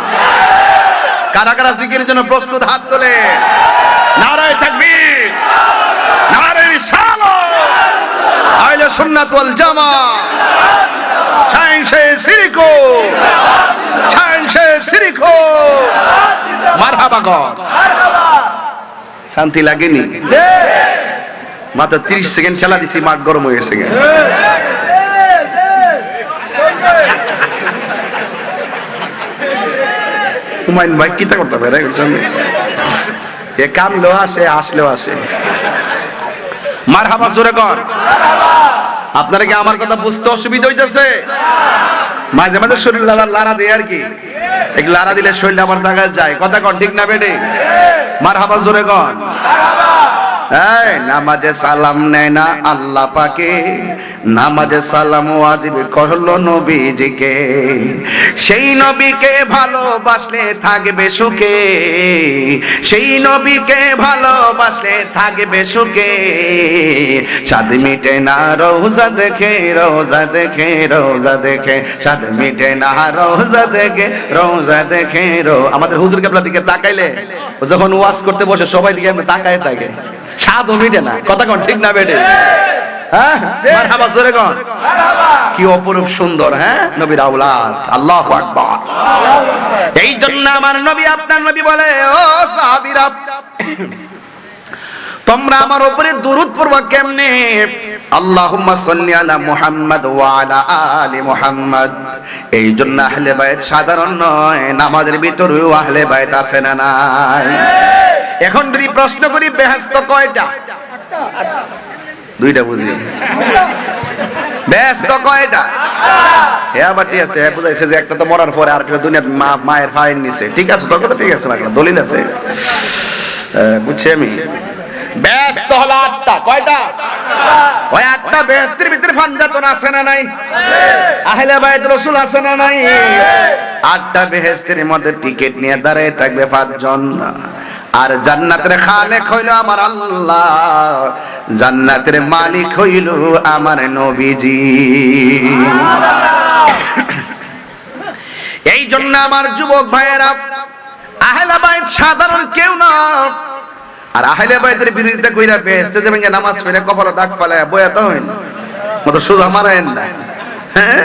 কারা কারা জিকিরের জন্য প্রস্তুত হাত তোলে। নারায়ে তাকবীর, নারায়ে রিসালাত, আহলে সুন্নাত ওয়াল জামাত, শাইন সে সিরিকো, শাইন সে সিরিকো, মারহাবা গো। শান্তি লাগেনি? মাত্র 30 সেকেন্ড খেলা দিছি, মাঠ গরম হয়ে গেছে। হুমায়ুন ভাই কিতা করতে পারে এ কামলেও আসে আসলেও আসে। মারহাবা জোরে কর। আপনারা কি আমার কথা বুঝতে অসুবিধা হইতেছে? মাঝে মাঝে শরীর লাড়া দেয় আর কি, এক লাড়া দিলে শরীর আমার জায়গায় যায়। কথা কন ঠিক না বেটে? মারহাবা জোরে কর। এই নামাজে সালাম নেয় না আল্লাহ পাকে, নামাজে সালাম ওয়াজিব করলো নবীজিকে। সেই নবীকে ভালোবাসলে থাকবে সুখে, সেই নবীকে ভালোবাসলে থাকবে সুখে। স্বাদ মিটে না রোজা দেখে, রোজা দেখে, রোজা দেখে, স্বাদ মিটে না রোজা দেখে, রোজা দেখে। আমাদের হুজুর কেবলা দিকে তাকাইলে যখন ওয়াজ করতে বসে সবাই দিকে তাকায় থাকে, স্বাদ মিটে না। কথা কোন ঠিক না বেটে? হ্যাঁ মারহাবা জোরে কোন। কি অপরূপ সুন্দর হ্যাঁ নবীর আওলাদ। আল্লাহু আকবার। এই জন্য আমার নবী আপনার নবী বলে, ও সাহাবীরা তোমরা আমার উপরে দুরূদ পড়বা কেমনে? আল্লাহুম্মা সাল্লি আলা মুহাম্মদ ওয়া আলা আলি মুহাম্মদ। এই জন্য আহলে বাইত সাধারণ নয়, নামাজের ভিতরেও আহলে বাইত আছে না নাই? এখন যদি প্রশ্ন করি বেহেশত কয়টা? দুইটা বুঝি। বেহেশত কয়টা? হ্যাঁ বাটি আছে, হ্যাঁ বুঝাইছে যে একটা তো মরার পরে আর একটা দুনিয়ার মায়ের ফাইন নিছে। ঠিক আছে তোর কথা ঠিক আছে, না দলিল আছে বুঝছি আমি। বেহেশত হলো 8টা। কয়টা? ওই 8টা বেহেশতের ভিতরে ফানজাতন আছে না নাই? আহলে বাইত রাসূল আছে না নাই? 8টা বেহেশতের মধ্যে টিকিট নিয়ে দাঁড়ায় থাকবে 5 জন। আর জান্নাতের খালেক হইল আমার আল্লাহ, জান্নাতের মালিক হইল আমার নবীজি। এই জন্য আমার যুবক ভাইয়েরা আহলে বাইত সাধারণ কেউ না। আর আহলে বাইতের বিরোধিতা কইরা বেহেশতে যাবেন যে নামাজ পড়ে কপালে দাগ ফালায় বয়া তো হইন মত সোজা মারেন না। হ্যাঁ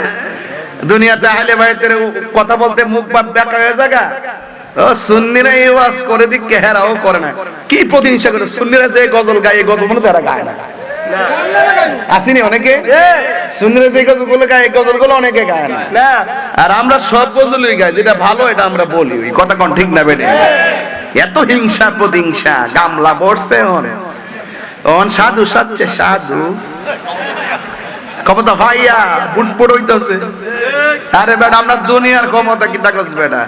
দুনিয়াতে আহলে বাইতের কথা বলতে মুখ বাপ বেকা হয়ে জায়গা। ও সুন্নিরা এই ওয়াজ করে দিক কেহারাও করে না। কি প্রতিহিংসা করে সুন্নিরা যে গজল গায়, গজল মনে তারা গায় না। আসেনি অনেকে সুন্নিরা যে গজলগুলো গায়, গজলগুলো অনেকে গায় না। আর আমরা সব গজলই গাই, যেটা ভালো এটা আমরা বলি। ওই কথা কোন ঠিক না বেটে? এত হিংসা প্রতিহিংসা গামলা বসছে অন সাধু সাচ্ছে সাধু ক্ষমতা ভাইয়া বুটপুট হইতেছে। আরে বেটা আমরা দুনিয়ার ক্ষমতা কি তাকস বেটা,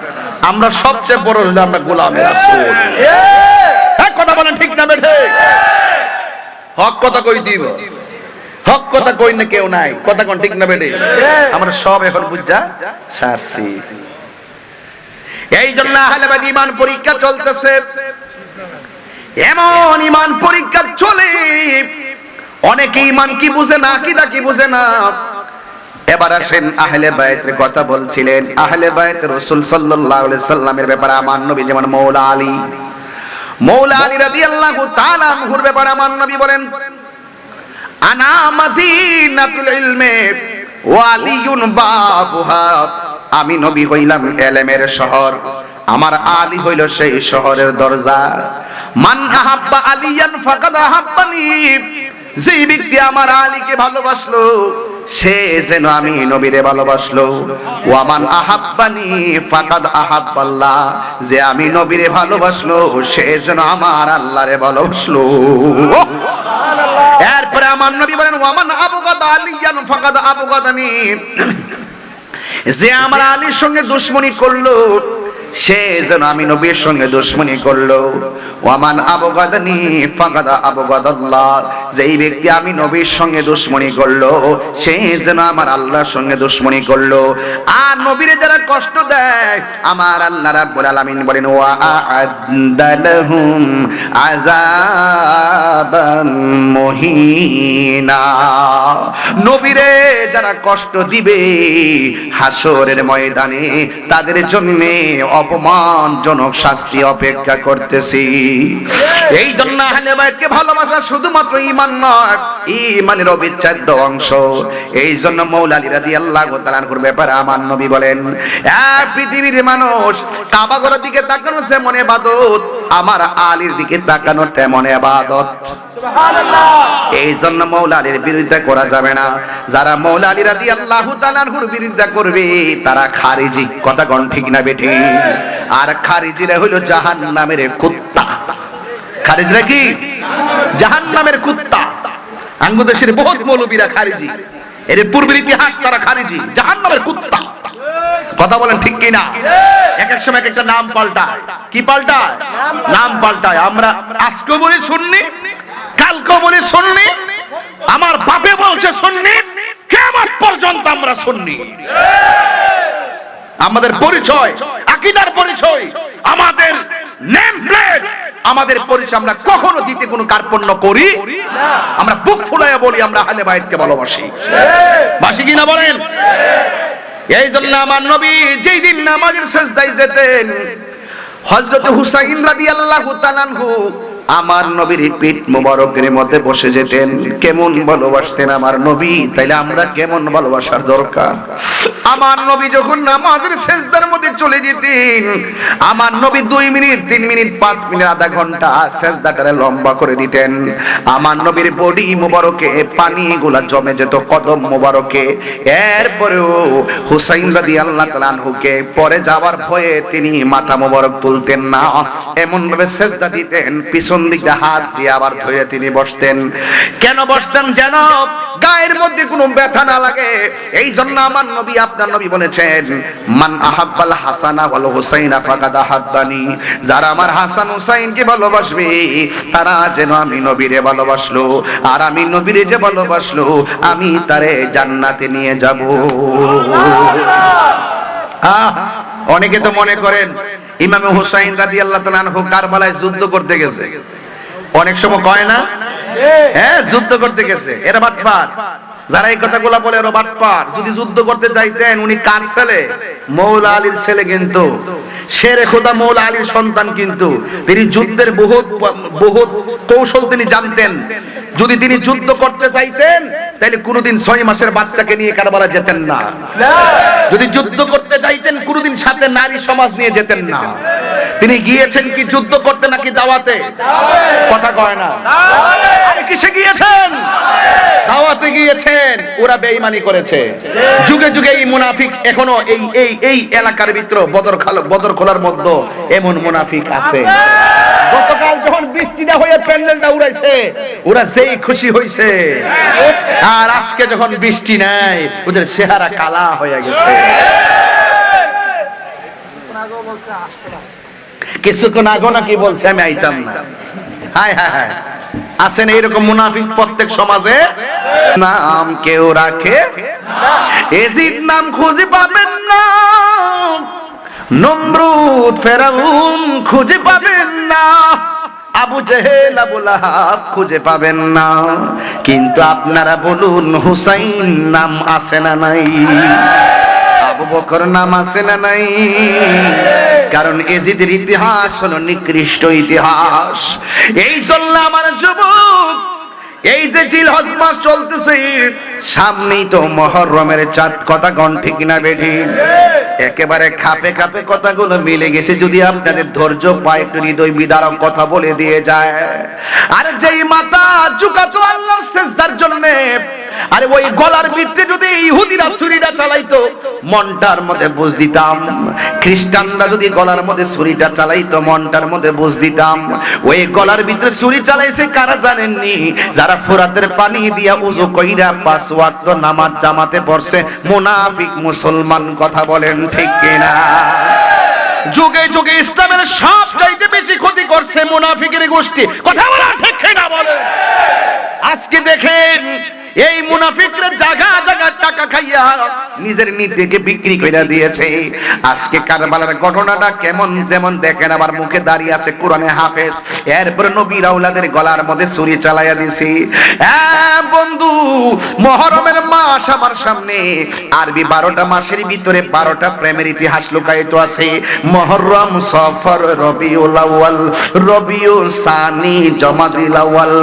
আমরা সবচেয়ে বড় হইলো আমরা গোলামের রাসূল। এক কথা বলেন ঠিক না বেটে? হক কথা কই দিব, হক কথা কই না কেউ নাই। কথা কোন ঠিক না বেটে? আমরা সব এখন বুঝা সারছি। এই জন্য আহলে বাইত ঈমান পরীক্ষা চলতেছে। এমন ঈমান পরীক্ষা চলে, অনেকে ঈমান কি বুঝে না, আকীদা কি বুঝে না। এবার আসেন আহলে বায়তের কথা বলছিলেন। আহলে বায়ত রাসূল সাল্লাল্লাহু আলাইহি সাল্লামের ব্যাপারে আমার নবী যেমন মৌলা আলী রাদিয়াল্লাহু তাআলা আনহুর ব্যাপারে আমার নবী বলেন, আনা মাদিনাতুল ইলমে ওয়া আলিয়ুন বাবুহা, আমি নবী হইলাম ইলমের শহর, আমার আলী হইল সেই শহরের দরজা। মান আহাব্বা আলিয়ান ফাকাদ আহাব্বানি, যে ব্যক্তি আমার আলীকে ভালোবাসলো সে যেন আমি নবীরে ভালোবাসলো। ওয়ামান আহাব্বানি ফাকাদ আহাব্বাল্লাহ, যে আমি নবীরে ভালোবাসলো সে যেন আমার আল্লাহরে ভালোবাসলো। এরপরে আমার নবী বলেন, ওয়ামান আবগাদা আলিয়ান ফাকাদ আবগাদানি, যে আমার আলীর সঙ্গে দুশমনি করলো সে যেন আমি নবীর সঙ্গে দুশমনি করলো। ওয়ামান আবগাদানি ফাকাদ আবগাদাল্লাহ, যেই ব্যক্তি আমি নবীর সঙ্গে দুশমনি করলো সে যেন আমার আল্লাহর সঙ্গে দুশমনি করলো। আর নবীরে যারা কষ্ট দেয় আমার আল্লাহ রাব্বুল আলামিন বলেন, ওয়া আ'আদ্দালাহুম আযাবান মুহিনা, নবীরে যারা কষ্ট দিবে হাসরের ময়দানে তাদের জন্য অপমানজনক শাস্তি অপেক্ষা করতেছি। এই জন্য আহলে বায়তকে ভালোবাসা শুধুমাত্র ঈমান নয়, ঈমানের অবিচ্ছেদ্য অংশ। এই জন্য মৌলা আলী রাদিয়াল্লাহু তাআলা আনহুর ব্যাপারে আমার নবী বলেন, পৃথিবীর মানুষ কাবা ঘরের দিকে তাকানো যেমন ইবাদত, আমার আলীর দিকে তাকানো তেমন ইবাদত। এই জন্য মৌলা আলীর বিরোধিতা করা যাবে না। যারা মৌলা আলী রাদিয়াল্লাহু তাআলা আনহুর বিরোধিতা করবে তারা খারিজি। কথা কোন ঠিক না বেঠি? আর খারিজিরা হলো জাহান্নামের কুত্তা। খারিজরা কি? জাহান্নামের কুত্তা। বাংলাদেশের বহুত মৌলবীরা খারিজি, এর পূর্বের ইতিহাস তারা খারিজি, জাহান্নামের কুত্তা। কথা বলেন ঠিক কি না? এক এক সময় এক একটা নাম পাল্টায়। কি পাল্টায়? নাম পাল্টায়। আমরা আজকে বলি সুন্নি, কালকে বলি সুন্নি, আমার বাপে বলছে সুন্নি, কিয়ামত পর্যন্ত আমরা সুন্নি। আমাদের পরিচয় আকীদার পরিচয়, আমাদের নেম প্লেট, আমাদের পরিচয় আমরা কখনো দিতে কোনো কার্পণ্য করি না। আমরা বুক ফুলাইয়া বলি আমরা আহলে বায়তকে ভালোবাসি। বাসি কিনা বলেন? এই জন্য আমার নবী যেই দিন নামাজের সিজদায় যেতেন, হযরত হুসাইন রাদিয়াল্লাহু তাআলা আনহু আমার নবীর পিঠ মুবারকের মধ্যে বসে যেতেন। কেমন ভালোবাসতেন আমার নবী, তাইলে আমরা কেমন ভালোবাসার দরকার। আমার নবী যখন নামাজের সিজদার মধ্যে চলে যেতেন, আমার নবী 2 মিনিট 3 মিনিট 5 মিনিট আধা ঘন্টা সিজদাটারে লম্বা করে দিতেন। আমার নবীর বডি মুবারকে পানিগুলা জমে যেত কদম মুবারকে। এরপরেও হুসাইন রাদিয়াল্লাহু তাআলা আনহুকে পরে যাওয়ার ভয়ে তিনি মাথা মুবারক তুলতেন না, এমন ভাবে সিজদা দিতেন, পিছন দিকে হাত দিয়ে আবার ধরে তিনি বসতেন। কেন বসতেন? যেন গায়ের মধ্যে কোনো ব্যথা না লাগে। এই জন্য আমার নবী, আপনার নবী বলেছেন, মান আহাব্বাল হাসানা ওয়াল হুসাইনা ফাকাদ আহাব্বানি, যারা আমার হাসান হুসাইনকে ভালোবাসবে তারা যেন আমি নবীরে ভালোবাসলো, আর আমি নবীরে যে ভালোবাসলো আমি তারে জান্নাতে নিয়ে যাব। অনেকে তো মনে করেন ইমাম হুসাইন রাদিয়াল্লাহু তাআলা আনহু কারবালায় যুদ্ধ করতে গেছে। অনেক সময় কয় না, হ্যাঁ যুদ্ধ করতে গেছে, এরা বাটপার। যারা এই কথাগুলো বলে এরা বাটপার। যদি যুদ্ধ করতে যাইতেন, উনি কার ছেলে? মৌলা আলীর ছেলে, কিন্তু শেরে খোদা মৌলা আলীর সন্তান, কিন্তু তিনি যুদ্ধের বহুত কৌশল তিনি জানতেন। যদি তিনি যুদ্ধ করতে চাইতেন তাহলে কোনোদিন 6 মাসের বাচ্চাকে নিয়ে কারবালা যেতেন না। যদি যুদ্ধ করতে চাইতেন কোনোদিন সাথে নারী সমাজ নিয়ে যেতেন না। তিনি গিয়েছেন কি যুদ্ধ করতে নাকি দাওয়াতে? কথা কয় না। আরে কিসে গিয়েছেন? দাওয়াতে গিয়েছেন। ওরা বেঈমানি করেছে। যুগে যুগে এই মুনাফিক এখনো এই এলাকার ভিতর বদর খোলার মধ্যে এমন মুনাফিক আছে। গতকাল যখন বৃষ্টিটা হয়ে প্যান্ডেলটা উড়াইছে, ওরা যেই খুশি হইছে, আর আজকে যখন বৃষ্টি নাই ওদের চেহারা কালা হয়ে গেছে। কিছুক্ষণ আগে নাকি বলছে আমি আইতাম না। হায় হায় হায়, আছেন এইরকম মুনাফিক প্রত্যেক সমাজে। নাম কেউ রাখে এজিদ নাম খুঁজে পাবেন না, নমরুদ ফেরাউন খুঁজে পাবেন না, আবু জেহেল আবু লাহাব খুঁজে পাবেন না, কিন্তু আপনারা বলুন হুসাইন নাম আছে না নাই? আবু বকর নাম আছে না নাই? কারণ এজিদের ইতিহাস হলো নিকৃষ্ট ইতিহাস। এই জন্য আমার যুবক, এই যে জিলহজ মাস চলতেছে, সামনেই তো মুহররমের চাঁদ, কথা কোন ঠিক না বেঠি? একেবারে খাপে খাপে কথাগুলো মিলে গেছে। যদি আপনাদের ধৈর্য পায়, একটু হৃদয় বিদারক কথা বলে দিয়ে যায়। আর যেই মাথা ঝুঁকাতো আল্লাহর সিজদার জন্য, আরে ওই গলার ভিতরে যদি ইহুদিরা ছুরিটা চালাইতো, মনটার মধ্যে বুঝ দিতাম। খ্রিস্টানরা যদি গলার মধ্যে ছুরিটা চালাইতো, মনটার মধ্যে বুঝ দিতাম। ওই গলার ভিতরে ছুরি চালাইছে কারা জানেননি? যারা ফোরাতের পানি দিয়া উযু কইরা 5 ওয়াক্ত নামাজ জামাতে পড়ছে, মুনাফিক মুসলমান। কথা বলেন ঠিক কিনা? যুগে যুগে ইসলামের সব চাইতে বেশি ক্ষতি করছে মুনাফিকের গোষ্ঠী। কথা বলা ঠিক কিনা বলেন? আজকে দেখেন এই মুনাফিকরা জায়গা জায়গা টাকা খাইয়া নিজের নীতিকে বিক্রি করে দিয়েছে। আজকে কারবালার ঘটনাটা কেমন যেমন দেখেন, আবার মুখে দাঁড়িয়ে আছে কোরআনে হাফেজ, এরপর নবীর আওলাদের গলার মধ্যে ছুরি চালাইয়া দিছি। বন্ধু, মুহররমের মাস আমার সামনে, আরবি 12টা মাসের ভিতরে 12টা প্রেমের ইতিহাস লুকায়িত আছে। মুহররম, সফর, রবিউল আউয়াল, রবিউল সানি, জমাদিল আউয়াল,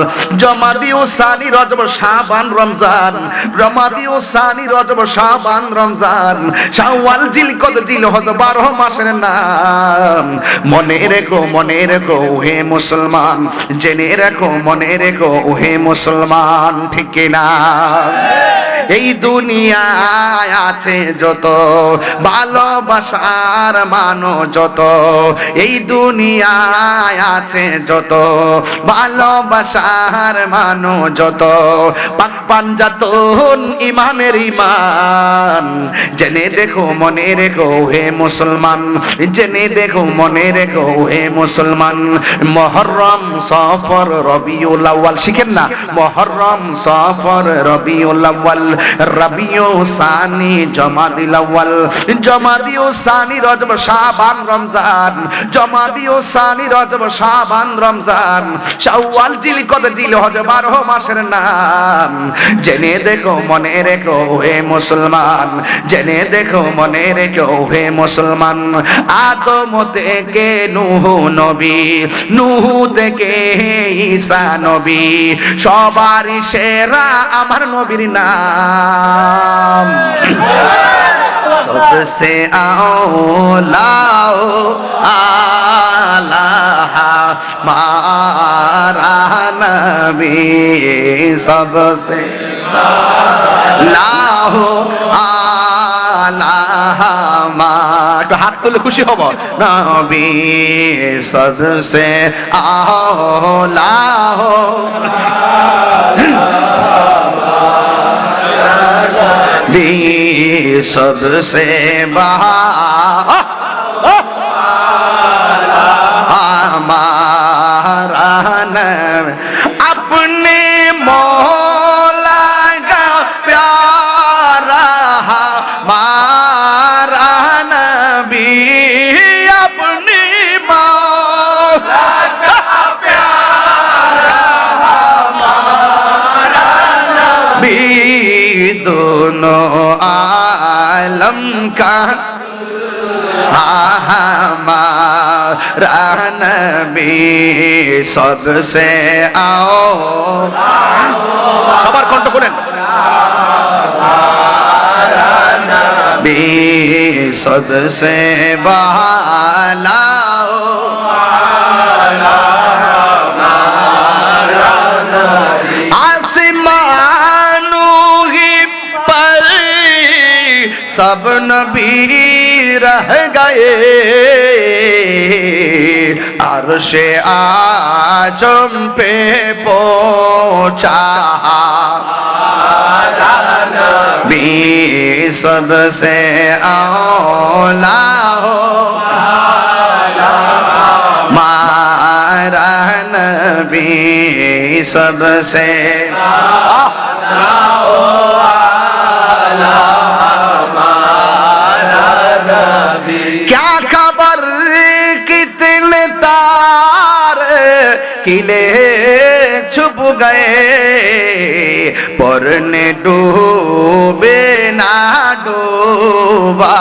জমাদিউ সানি, রজব, শাবান, রমজান, রমাদিউ সানি, রজব, শাবান, রমজান, শাওয়াল, জিলকদ, জিলহজ, 12 মাসের নাম। মনে রেখো হে মুসলমান, জেনে রেখো, মনে রেখো হে মুসলমান। ঠিক না? এই দুনিয়ায় আছে যত ভালোবাসার মানো যত, এই দুনিয়ায় আছে যত ভালোবাসার মানো যত, পাক পাঞ্জাতন ইমানের ইমান। জেনে দেখো, মনে রেখো হে মুসলমান, জেনে দেখো, মনে রেখো হে মুসলমান। মুহররম, সফর, রবিউল আউয়াল, শিখেন না? মুহররম, সফর, রবিউল আউয়াল, রবিউ সানি, জমাদিল আউয়াল, জমাদিউ সানি, রজব, শাবান, রমজান, জমাদিউ সানি, রজব, শাবান, রমজান, শাওয়াল, জিলকদ, জিলহজ, 12 মাসের নাম। জেনে দেখো, মনে রেখো হে মুসলমান, জেনে দেখো, মনে রেখো হে মুসলমান। আদম থেকে নূহ নবী, নূহ থেকে ঈসা নবী, সবারই সেরা আমার নবীর নাম। सबसे आला आला हमारा नबी, सबसे लाहो आला तो हाथ तुले खुशी हबो। नबी सबसे आला हो, सबसे हमारा नबी, अपने मौला का प्यारा हमारा नबी, अपने मौला का प्यारा हमारा नबी, दोनों आलम का हमारा नबी, सबसे आओ সবার কণ্ঠ করেন, नबी सबसे वाला आसमानों पर सब नबी रह गए, अर्शे आजम पे पहुंचा नबी, सबसे औला हो मारा नबी, सबसे क्या खबर कितने तारे दिले छुप गए पढ़ने डूबे ना डूबा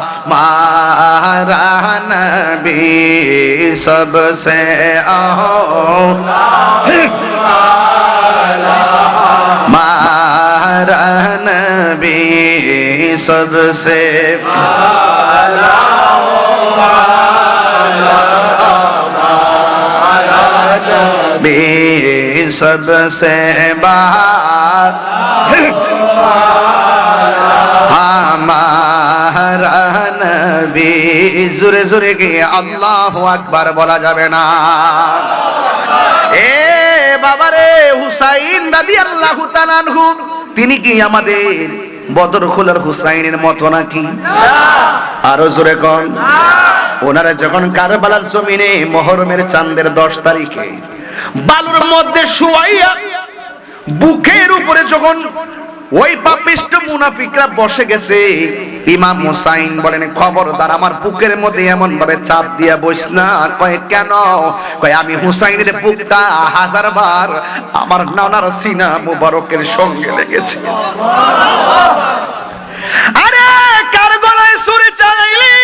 हमारा नबी सबसे हमारा नबी सबसे भी सबसे हमारा नबी जोरे जोरे के अल्लाहु আকবার বলা যাবে না এ বাবারে হুসাইন রাদিয়াল্লাহু তাআলা আনহু তিনি কি আমাদের বদর খোলার হুসাইনের মতো নাকি আরো জোরে কোন ওনারা যখন কারবালার জমিনে মুহররমের চাঁদের 10 তারিখে বালুর মধ্যে শুয়াইয়া বুকের উপরে যখন ওই পাপিষ্ট মুনাফিকরা বসে গেছে ইমাম হুসাইন বলেন খবরদার আমার বুকের মধ্যে এমন ভাবে চাপ দিয়া বস না কয় কেন কয় আমি হুসাইনের বুকটা 1000 বার আমার নানার সিনা মুবারকের সঙ্গে লেগেছে আরে কার গলায় ছুরি চালাইলি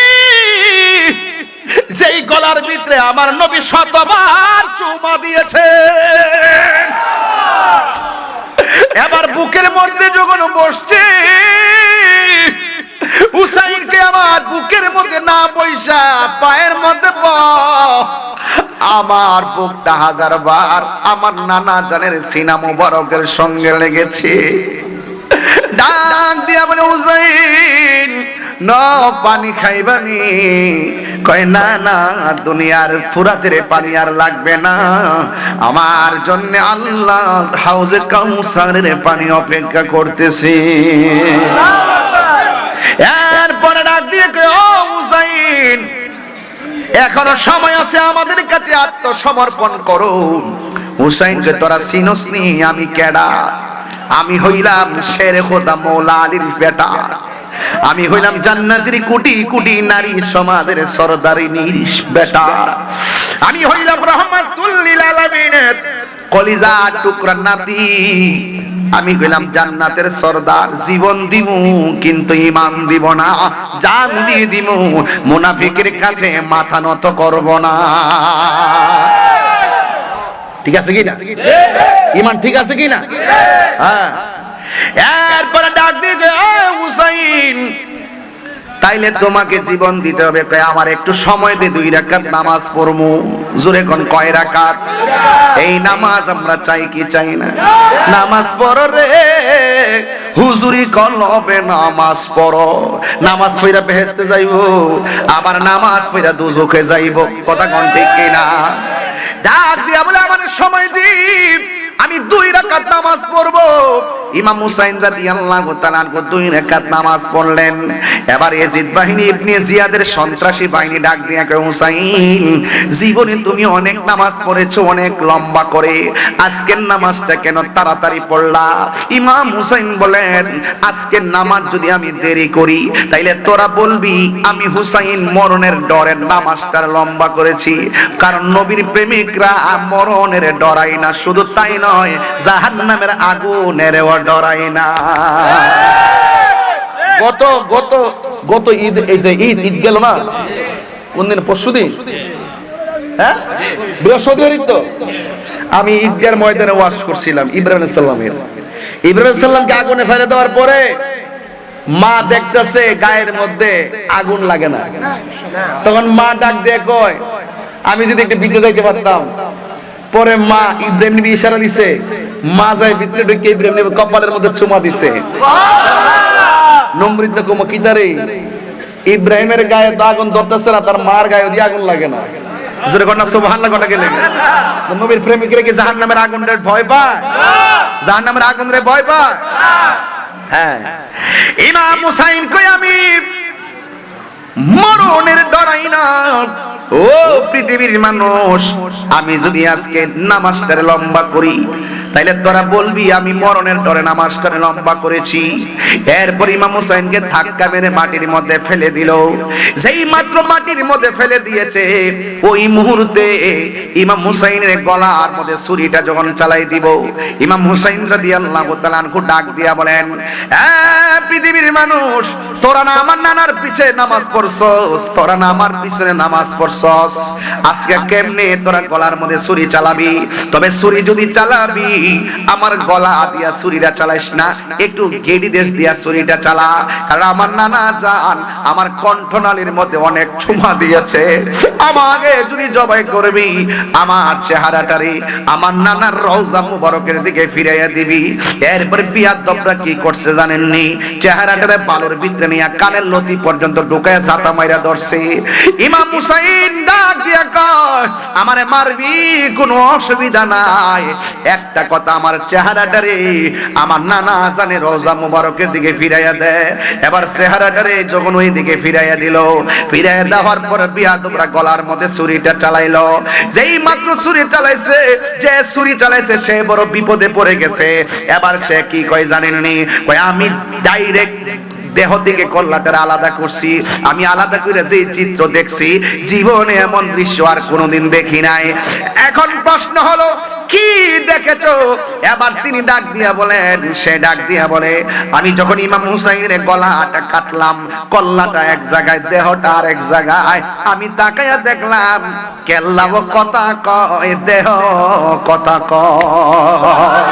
যেই গলার ভিতরে আমার নবী শতবার চুমা দিয়েছে এবার বুকের মধ্যে যখন বসছে হুসাইনকে আমার বুকের মধ্যে না বইসা পায়ের মধ্যে আমার বুকটা 1000 বার আমার নানা জানের সিনা মুবারকের সঙ্গে লেগেছে ডাক দিয়া বলে হুসাইন না পানি খাইবানি কয় না না দুনিয়ার ফুরাতের পানি আর লাগবে না আমার জন্য আল্লাহ হাউজে কাউসারের পানি অপেক্ষা করতেছে এরপরে ডাক দিয়ে কয় ও হুসাইন এখনো সময় আছে আমাদের কাছে আত্মসমর্পণ করো হুসাইনকে তোরা চিনস নি আমি কেডা আমি হইলাম শেরে খোদা মৌলা আলীর বেটা আমি হইলাম জান্নাতের কোটি কোটি নারী সমাজের সরদারিনীর বেটা আমি হইলাম রহমাতুল লিল আলামিনের কলিজা টুকরা নাতি আমি হইলাম জান্নাতের সরদার জীবন দিমু কিন্তু ঈমান দিব না জান দিয়ে দিমু মুনাফিকের কাছে মাথা নত করব না ঠিক আছে কি না ঈমান ঠিক আছে কি না হ্যাঁ এরপরে ডাক দিয়ে হুসাইন তাইলে তোমাকে জীবন দিতে হবে কয় আমার একটু সময় দে 2 রাকাত নামাজ পড়মু জোরে কোন কয় রাকাত এই নামাজ আমরা চাই কি চাই না নামাজ পড়ো রে হুজুরি কলবে নামাজ পড়ো নামাজ পড়া বেহেশতে যাইবো আবার নামাজ পড়া দোজখে যাইবো কথা কোন ঠিক কি না ডাক দিয়া বলে আমার সময় দি আমি 2 রাকাত নামাজ পড়বো ইমাম হুসাইন রাদিয়াল্লাহু তাআলা 2 রাকাত নামাজ পড়লেন এবার ইয়াজিদ বাহিনী ইবনে জিয়াদের সন্ত্রাসী বাহিনী ডাক দিয়ে কয় হুসাইন জীবনে তুমি অনেক নামাজ পড়েছো অনেক লম্বা করে আজকের নামাজটা কেন তাড়াতাড়ি পড়লা ইমাম হুসাইন বলেন আজকের নামাজ যদি আমি দেরি করি তাইলে তোরা বলবি আমি হুসাইন মরণের ডরে নামাজটা লম্বা করেছি কারণ নবীর প্রেমিকরা মরণের ডরায় না শুধু তাই নয় জাহান্নামের আগুনের ডরাই না গত ঈদ এই যে ঈদ গেল না কোন দিন পরশুদিন হ্যাঁ বৃহস্পতিবার তো আমি ঈদগার ময়দানে ওয়াজ করছিলাম ইব্রাহিম আলাইহিস সালামকে আগুনে ফেলে দেওয়ার পরে মা দেখতেছে গায়ের মধ্যে আগুন লাগে না তখন মা ডাক দিয়ে কয় আমি যদি একটু ভিতরে যাইতে পারতাম পরে মা ইব্রাহিম নবী ইশারা দিছে মা যায় ভিতরে ঢুকে ইব্রাহিম নবী কপালের মধ্যে চুমা দিছে সুবহানাল্লাহ নমরুদ কম কিতারে ইব্রাহিমের গায়ে তো আগুন ধরতেছে না তার মার গায়ে ওই আগুন লাগে না জোরে কর না সুবহানাল্লাহ কথা গেলে নবীর প্রেমিকরা কি জাহান্নামের আগুনের ভয় পায় জাহান্নামের আগুনের ভয় পায় হ্যাঁ ইমাম হুসাইন কই আমি মরণের ডরাই না ও পৃথিবীর মানুষ আমি যদি আজকে নামাজটা লম্বা করি তাইলে তোরা বলবি আমি মরণের ডরে নামাজটারে লম্বা করেছি। এরপর ইমাম হুসাইনকে ধাক্কা মেরে মাটির মধ্যে ফেলে দিল। যেই মাত্র মাটির মধ্যে ফেলে দিয়েছে, ওই মুহূর্তে ইমাম হুসাইনের গলার মধ্যে ছুরিটা যখন চালাই দিব, ইমাম হুসাইন রাদিয়াল্লাহু তাআলা আনহু ডাক দিয়া বলেন, পৃথিবীর মানুষ, তোরা না আমার নানার পিছে নামাজ পড়ছস, তোরা না আমার পিছনে নামাজ পড়ছস, আজকে কেমনে তোরা গলার মধ্যে ছুরি চালাবি? তবে ছুরি যদি চালাবি, আমার গলা দিয়া ছুরিটা চালাইস না, একটু গেডি দেশ দিয়া ছুরিটা চালা। কারণ আমার নানা জান আমার কণ্ঠনালীর মধ্যে অনেক চুমা দিয়েছে, আমাকে যদি জবাই করবি, আমার চেহারাটারে আমার নানার রওজা মুবারকের দিকে ফিরাইয়া দিবি। এরপর বিয়াদবরা কি করছে জানেননি? চেহারাটারে বালুর ভিতরে নিয়ে কানের লতি পর্যন্ত ঢুকায় জাতা মাইরা ধরছে। ইমাম হুসাইন ডাক দিয়া কয়, আমারে মারবি কোনো অসুবিধা নাই, একটা কথা, আমার চেহারাটারে আমার নানা জানের রওজা মুবারকের দিকে ফিরাইয়া দে। এবার চেহারাটারে যখন ওই দিকে ফিরাইয়া দিল, ফিরাইয়া দেওয়ার পর বিয়াদবরা গলার মধ্যে ছুরিটা চালাইলো। যেই মাত্র ছুরি চালাইছে, যে ছুরি চালাইছে সে বড় বিপদে পড়ে গেছে। এবার সে কি কয় জানেননি? কয় আমি ডাইরেক্ট দেহ থেকে কল্লাটার আলাদা করছি, আমি আলাদা করে যে চিত্র দেখছি, জীবনে এমন দৃশ্য আর কোনোদিন দেখি নাই। এখন প্রশ্ন হলো, কি দেখেছো? এবার তিনি ডাক দিয়া বলেন, সে ডাক দিয়া বলে, আমি যখন ইমাম হুসাইনের গলাটা কাটলাম, কল্লাটা এক জায়গায়, দেহটা আর এক জায়গায়, আমি তাকায়া দেখলাম কেল্লাও কথা কয়, দেহ কথা কয়।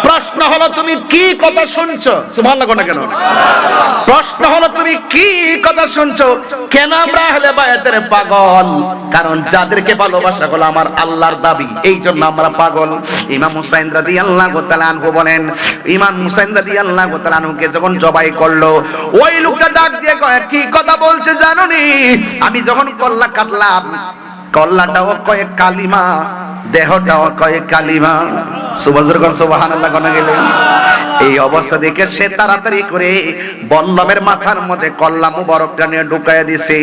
প্রশ্ন হলো তুমি কি কথা শুনছো? সুবহানাল্লাহ না কেন? প্রশ্ন হলো তুমি কি কথা শুনছো? কেন আমরা আহলে বায়াতের পাগল? কারণ যাদেরকে ভালোবাসা হলো আমার আল্লাহর দাবি, এই জন্য আমরা পাগল। ইমাম হুসাইন রাদিয়াল্লাহু তাআলা আনহু বলেন, ইমাম হুসাইন রাদিয়াল্লাহু তাআলা আনহুকে যখন জবাই করলো, ওই লোকটা ডাক দিয়ে কয়, কি কথা বলছে জানোনি? আমি যখন কল্লা কাটলাম, কল্লাটাও কয় কালিমা, দেহটাও কয় কালিমা। সুবহানাল্লাহ কোন গেলে এই অবস্থা দেখে সে তাড়াতাড়ি করে বল্লমের মাথার মধ্যে কল্লা মুবারকটা নিয়ে ঢুকাইয়া দিছে।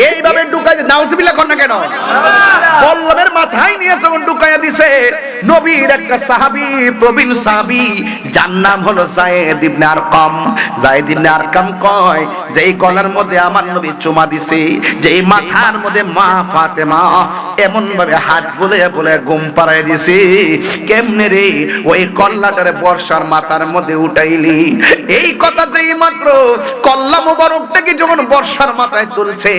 এইভাবে ঢুকাই দিয়ে নাউজুবিল্লাহ কোন না কেন? বল্লমের মাথায় নিয়ে যখন ঢুকাইয়া দিছে, নবীর একটা সাহাবী, প্রবীণ সাহাবী, যার নাম হলো যায়েদ ইবনে আরকাম। যায়েদ ইবনে আরকাম কয়, যে এই গলার মধ্যে আমার নবী চুমা দিছে, যে এই মাথার মধ্যে মা ফাতেমা এমন ভাবে হাত বলে বলে ঘুম পাড়ায় দিছে, কেমনে রে ওই কল্লাটারে বর্ষার মাথার মধ্যে উঠাইলি? এই কথা যেই মাত্র কল্লা মুবারকটাকে যখন বর্ষার মাথায় তুলছে,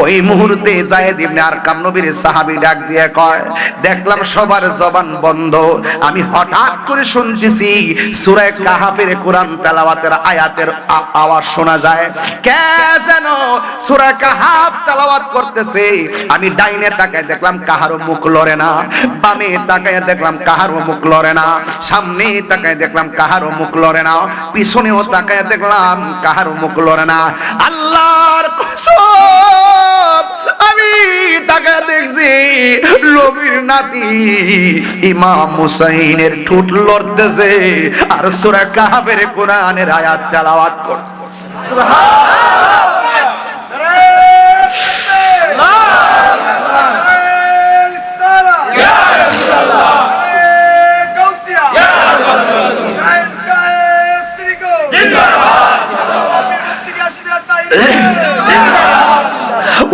ওই মুহূর্তে যায়েদ ইবনে আরকাম নবীর সাহাবী ডাক দিয়ে কয়, দেখলাম সবার জবান বন্ধ, আমি হঠাৎ করে শুনতেছি সূরা কাহাফের কোরআন তেলাওয়াতের আয়াতের আওয়াজ শোনা যায়। কে যেন সূরা কাহাফ তেলাওয়াত করতেছে। আমি ডাইনে তাকায় দেখলাম কাহারও মুখ লড়ে না, বামে তাকায় দেখলাম কাহারও মুখ লড়ে না, সামনে তাকায় দেখলাম কাহারও মুখ লড়ে না, পিছনেও তাকায় দেখলাম কাহারও মুখ লড়ে না। আল্লাহর কসম, আমি তাকায় দেখছি নবীর নাতি ইমাম হুসাইনের ঠোঁট লড়তেছে আর সূরা কাহাফের কোরআনের আয়াত তেলাওয়াত করতেছে।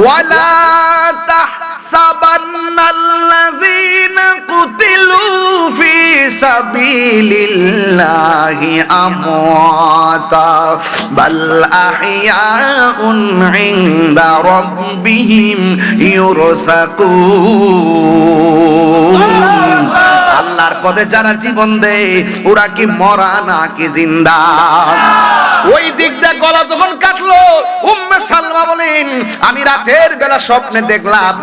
ولا تحسبن الذين قتلوا في سبيل الله أمواتا بل أحياء عند ربهم يرزقون। আল্লাহর পথে যারা জীবন দেয় ওরা কি মরা নাকি জিন্দা? ওই দিক দিয়ে গলা যখন কাটলো, উম্মে সালমা বলেন, আমি রাতের বেলা স্বপ্নে দেখলাম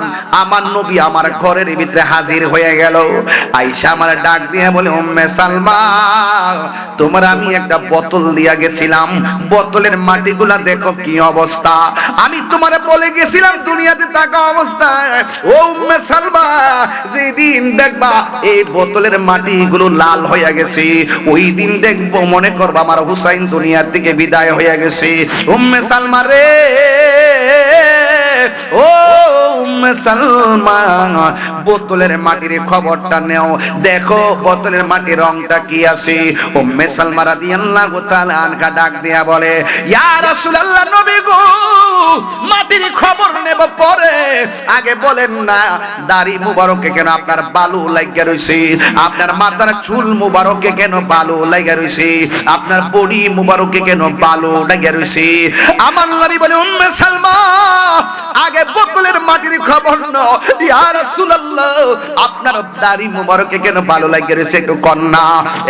আমার নবী আমার ঘরের ভিতরে হাজির হয়ে গেল। আয়েশা আমার ডাক দিয়ে বলে, উম্মে সালমা, তোমার আমি একটা বোতল দিয়া গেছিলাম, বোতলের মাটিগুলা দেখো কি অবস্থা। আমি তোমারে বলে গেছিলাম দুনিয়াতে থাকা অবস্থায়, ও উম্মে সালমা, যেদিন দেখবা এই বোতলের মাটিগুলো লাল হয়ে গেছে, ওই দিন দেখবো মনে করবা আমার হুসাইন দুনিয়ার থেকে বিদায় হয়ে গেছে। উম্মে সালমা রে, ও উম্মে সালমা বোতলের মাটির খবরটা নেও, দেখো বোতলের মাটির রংটা কি আছে। উম্মে সালমা রাদিয়াল্লাহু তাআলা আনহা ডাক দিয়া বলে, ইয়া রাসূলুল্লাহ, নবী গো, মাটির খবর নেব পরে, আগে বলেন না দাড়ি মুবারকে কেন আপনার বালু লাগিয়া রইছে, আপনার মাথার চুল মুবারকে কেন বালু লাগিয়া রইছে, আপনার বডি মুবারকে কেন বালু লাগিয়া রইছে। আমার নবী বলে, উম্মে সালমা, আগে বোতলের মাটির খবর নাও। ইয়া রাসূলুল্লাহ, আপনার দাড়ি মুবারকে কেন বালু লাগিয়া রইছে একটু কন্না।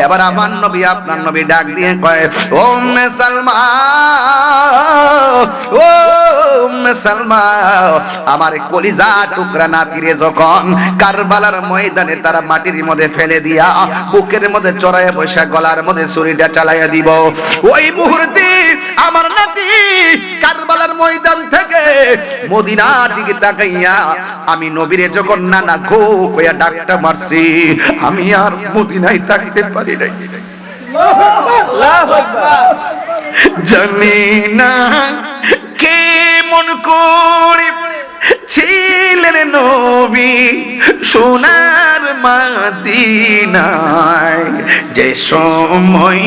এবার আমার নবী, আপনার নবী ডাক দিয়ে কয়, উম্মে সালমা, ও উম্মে সালমা, আমার কলিজা টুকরা নাতিরে যখন কারবালার ময়দানে তারা মাটির মধ্যে ফেলে দিয়া বুকের মধ্যে চড়াইয়া বসা গলার মধ্যে ছুরিটা চালাইয়া দিব, ওই মুহূর্তে আমার নাতি কারবালার ময়দান থেকে মদিনার দিকে তাকাইয়া আমি নবীরে যখন নানা গো কইয়া ডাকটা মারছি, আমি আর মদিনায় থাকতে পারি নাই। জানি না কেমন করে ছিলেন নবী সোনার মদিনায়, যে সময়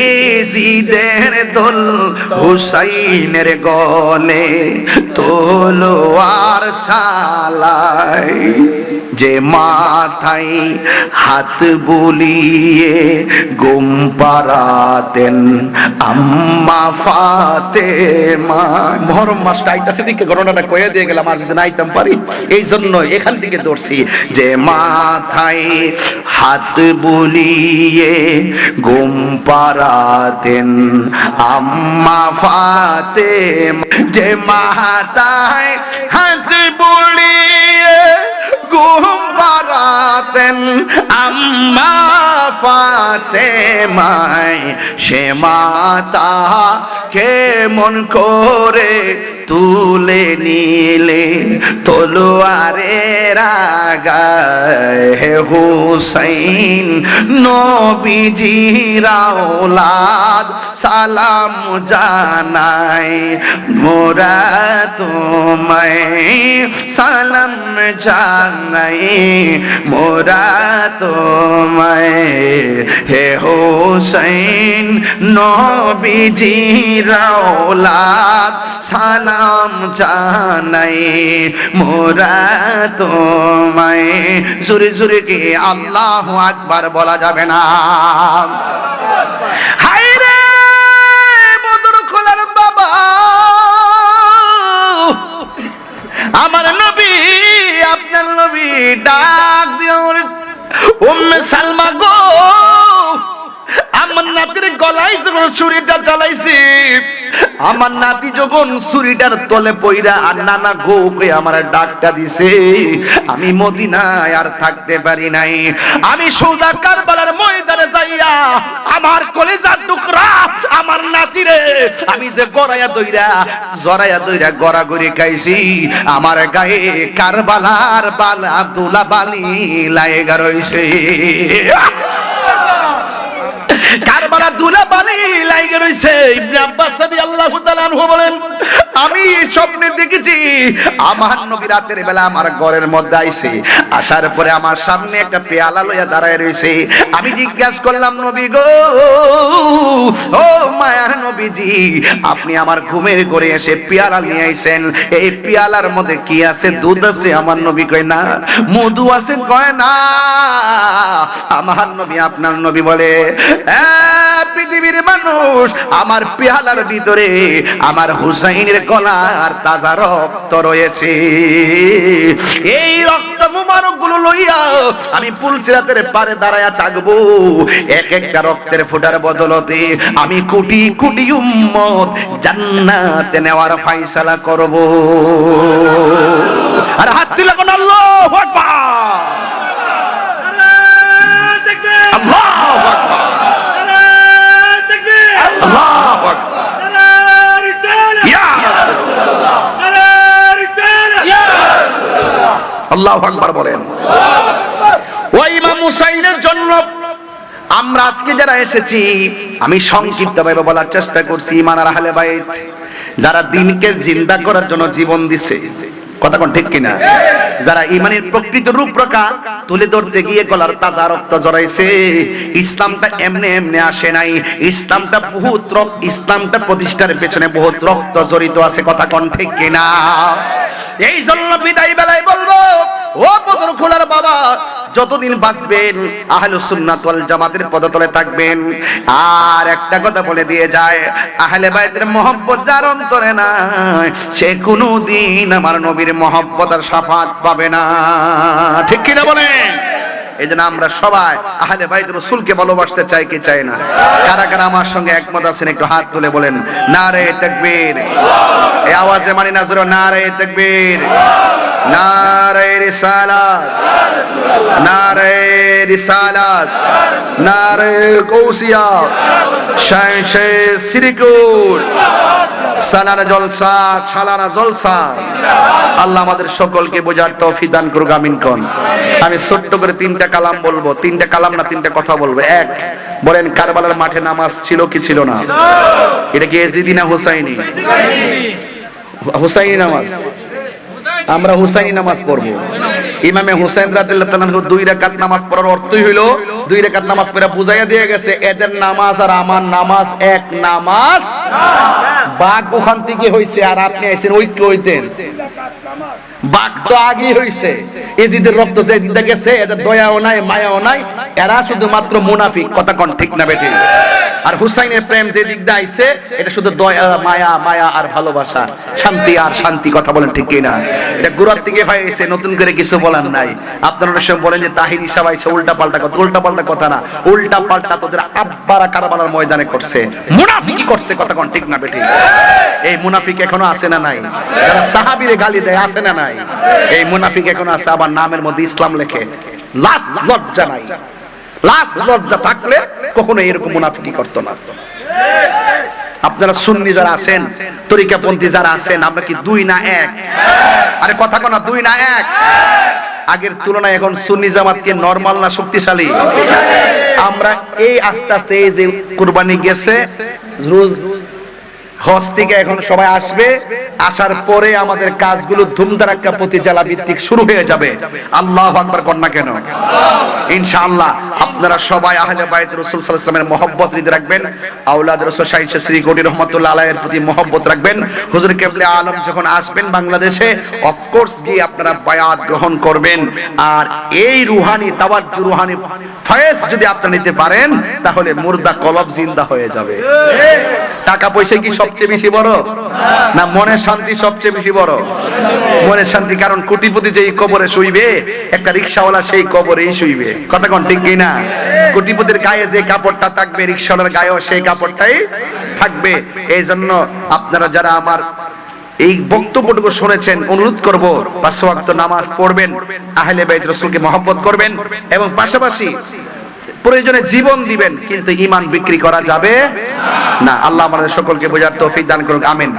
এজিদের দল হুসাইনের গলে তলোয়ার চালায়, যে মাথায় হাত বুলিয়ে ঘুম পাড়াতেন আম্মা ফাতেমা। মহরম মাসটা আইতাছে দিকে ঘটনাটা কয়ে দিয়ে গেলাম, আর যদি নাইতাম পারি এই জন্য এখান থেকে ধরছি। যে মাথায় হাত বুলিয়ে ঘুম পাড়াতেন আম্মা ফাতেমা, যে মাথায় হাত বুলিয়ে ঘুম পাড়াতেন আম্মা ফাতেমায়, সে মাতা কেমন করে তুলে নিলে তলোয়ারের আগায়, হে হুসাইন নবীজির আওলাদ সালাম জানাই, মোরা তোমায় সালাম জানাই, মোরা তোমায়, হে হুসাইন নবীজির আওলাদ সালাম জানাই, মোরা তোমায়। জোরে জোরে কি আল্লাহু আকবার বলা যাবে না? হায় রে বদর খোলার বাবা, আমার নবী, আপনার নবী ডাক দিও, উম্মে সালমা গো, আমার নাতির গলায় যখন ছুরিটা চালাইছি, আমার নাতি যখন ছুরিটার তলে পইরা আর নানা গো কই আমার ডাকটা দিছে, আমি মদিনায় আর থাকতে পারি নাই, আমি সোজা কারবালার ময়দানে যাইয়া আমার কলিজার টুকরা আমার নাতিরে আমি যে গড়াইয়া দইরা গড়াগড়ি খাইছি, আমার গায়ে কারবালার বালা দুলা বালি লাগা রইছে, কারবালার দুলা বালি লাগা রইছে। ইবনে আব্বাস রাদিয়াল্লাহু তাআলা আনহু বলেন, আমি স্বপ্নে দেখেছি আমার নবী রাতের বেলা আমার ঘরের মধ্যে আইছে, আসার পরে আমার সামনে একটা পেয়ালা লইয়া দাঁড়ায় রইছে। আমি জিজ্ঞাসা করলাম, নবী গো, ও মায়ার নবীজি, আপনি আমার ঘুমের ঘরে এসে পেয়ালা নিয়ে আইছেন, এই পেয়ালার মধ্যে কি আছে? দুধ আছে? আমার নবী কয় না। মধু আছে? কয় না। আমার নবী, আপনার নবী বলে, পৃথিবীর মানুষ, আমার পেয়ালার ভিতরে আমার হুসাইনের গলার তাজা রক্ত রয়েছে, এই রক্ত মুবারক গুলো লইয়া আমি পুলসিরাতের পারে দাঁড়ায়া থাকবো, এক একটা রক্তের ফোঁটার বদলতে আমি কোটি কোটি উম্মত জান্নাতে নেওয়ার ফয়সালা করব। আর হাত তুলে কোন আল্লাহু আকবার, আল্লাহু আকবার, আল্লাহু আকবার, ইয়া রাসূলুল্লাহ, ইয়া রাসূলুল্লাহ, আল্লাহু আকবার বলেন। ওই ইমাম হুসাইনের জন্য আমরা আজকে যারা এসেছি, আমি সংক্ষিপ্তভাবে বলার চেষ্টা করছি, ইমানের আহলে বাইত যারা দিনকে জিন্দা করার জন্য জীবন দিছে, কথা কোন ঠিক কিনা? যারা ইমানের প্রকৃত রূপরেখা তুলে ধরতে গিয়ে গলার তাজা রক্ত জড়াইছে। ইসলামটা এমনি এমনি আসে নাই, ইসলামটা প্রতিষ্ঠার পেছনে বহুত রক্ত জড়িত আছে, কথা কোন ঠিক কিনা? এই জন্য বিদায় বেলায় বলবো, ও বদর খোলার বাবা, যতদিন বাঁচবেন আহলুস সুন্নাত ওয়াল জামাতের পদতলে থাকবেন। আর একটা কথা বলে দিয়ে যায়, আহলে বাইতের মহব্বত যার অন্তরে নাই, সে কোনোদিন আমার নবীর মহব্বত আর শাফাত পাবে না, ঠিক কিনা বলেন? এই জন্য আমরা সবাই আহলে বাইত রাসূলকে ভালোবাসতে চাই কি চাই না? কারা কারা আমার সঙ্গে একমত আছেন একটু হাত তুলে বলেন নারে তাকবীর। এই আওয়াজে মানি না জোরে নারে তাকবীর, নারে রিসালাত, নারে রিসালাত, নারে কৌসিয়া, শাহে শ্রীকুট, সালানা জলসা, সালানা জলসা। আল্লাহ আমাদের সকলকে বোঝার তৌফিক দান করুক, আমিন কোন। আমি ছোট্ট করে তিনটা কালাম বলবো, তিনটা কালাম না তিনটা কথা বলবো। এক, বলেন কারবালার মাঠে নামাজ ছিল কি ছিল না? এটা কি এজিদি না হুসাইনি? হুসাইনি নামাজ। আমরা হুসাইনি নামাজ পড়বো। ইমামে হুসাইন রাদিয়াল্লাহু তাআলা দুই রাকাত নামাজ পড়ার অর্থই হইল, দুই রাকাত নামাজ পড়া বুঝাইয়া দিয়ে গেছে এদের নামাজ আর আমার নামাজ এক নামাজ। বাঘ ওখান থেকে হইছে আর আপনি আইছেন ঐক্য হইতেন। বাঘ তো আগেই হইছে, এজিদের রক্ত যে দিতে গেছে, এদের দয়াও নাই মায়াও নাই, এরা শুধুমাত্র মুনাফিক, কথা কোন ঠিক না বেঠিক? আর হুসাইনের প্রেম যে দিক দিয়ে আইছে, এটা শুধু দয়া মায়া, মায়া আর ভালোবাসা, শান্তি আর শান্তি, কথা বলেন ঠিক কিনা? এটা গোড়ার থেকে পাইছে, নতুন করে কিছু বলার নাই। আপনারা অনেক সময় বলেন যে তাহির সাহেব আইছে উল্টা পাল্টা কথা, উল্টা পাল্টা কথা না, উল্টা পাল্টা তোদের আব্বারা কারবালার ময়দানে করছে, মুনাফিকি করছে, কথা কোন ঠিক না বেঠিক? এই মুনাফিক এখনো আছে না নাই? যারা সাহাবীরে গালি দেয় আছে না নাই? এই মুনাফিক এখনো আছে, আবার নামের মধ্যে ইসলাম লেখে। লাজ লজ্জা নাই, লাজ লজ্জা থাকলে কখনো এরকম মুনাফিকি করতো না। আপনারা সুন্নি যারা আছেন, তরিকাপন্থী যারা আছেন, আমরা কি দুই না এক? আরে কথা কোন দুই না এক? আগের তুলনায় এখন সুন্নি জামাত কি নরমাল না শক্তিশালী? আমরা এই আস্তে আস্তে এই যে কুরবানি গেছে, রোজ হজ থেকে এখন সবাই আসবে, আসার পরে আমাদের কাজগুলো ধুমধারাক্কা প্রতি জেলা ভিত্তিক শুরু হয়ে যাবে। আল্লাহু আকবার কর না কেন? ইনশাআল্লাহ আপনারা সবাই আহলে বাইত রাসূল সাল্লাল্লাহু আলাইহি ওয়াসাল্লামের মহব্বত হৃদয়ে রাখবেন, আওলাদ রাসূল শাইখে শ্রী গৌরী রহমাতুল্লাহ আলাইহির প্রতি মহব্বত রাখবেন। হুজুর কেবলে আলম যখন আসবেন বাংলাদেশে, অফকোর্স গিয়ে আপনারা বায়াত গ্রহণ করবেন। আর এই রুহানি তাওয়াজ্জু, রুহানি ফয়েজ যদি আপনারা নিতে পারেন, তাহলে মুর্দা কলব জিন্দা হয়ে যাবে। টাকা পয়সা কি সবচেয়ে বেশি বড় না মনের শান্তি সবচেয়ে বেশি বড়? মনের শান্তি, কারণ কোটিপতি যেই কবরে শুইবে, একটা রিকশাওয়ালা সেই কবরেই শুইবে, কথা কোন ঠিক কিনা? কোটিপতির গায়ে যে কাপড়টা থাকবে, রিকশাওয়ালার গায়েও সেই কাপড়টাই থাকবে। এই জন্য আপনারা যারা আমার এই বক্তব্যটুকু শুনেছেন, অনুরোধ করব 5 ওয়াক্ত নামাজ পড়বেন, আহলে বাইত রাসূলকে মহব্বত করবেন, এবং পাশাপাশি প্রয়োজনে জীবন দিবেন, কিন্তু ঈমান বিক্রি করা যাবে না। আল্লাহ আমাদের সকলকে বোঝার তৌফিক দান করুক, আমিন।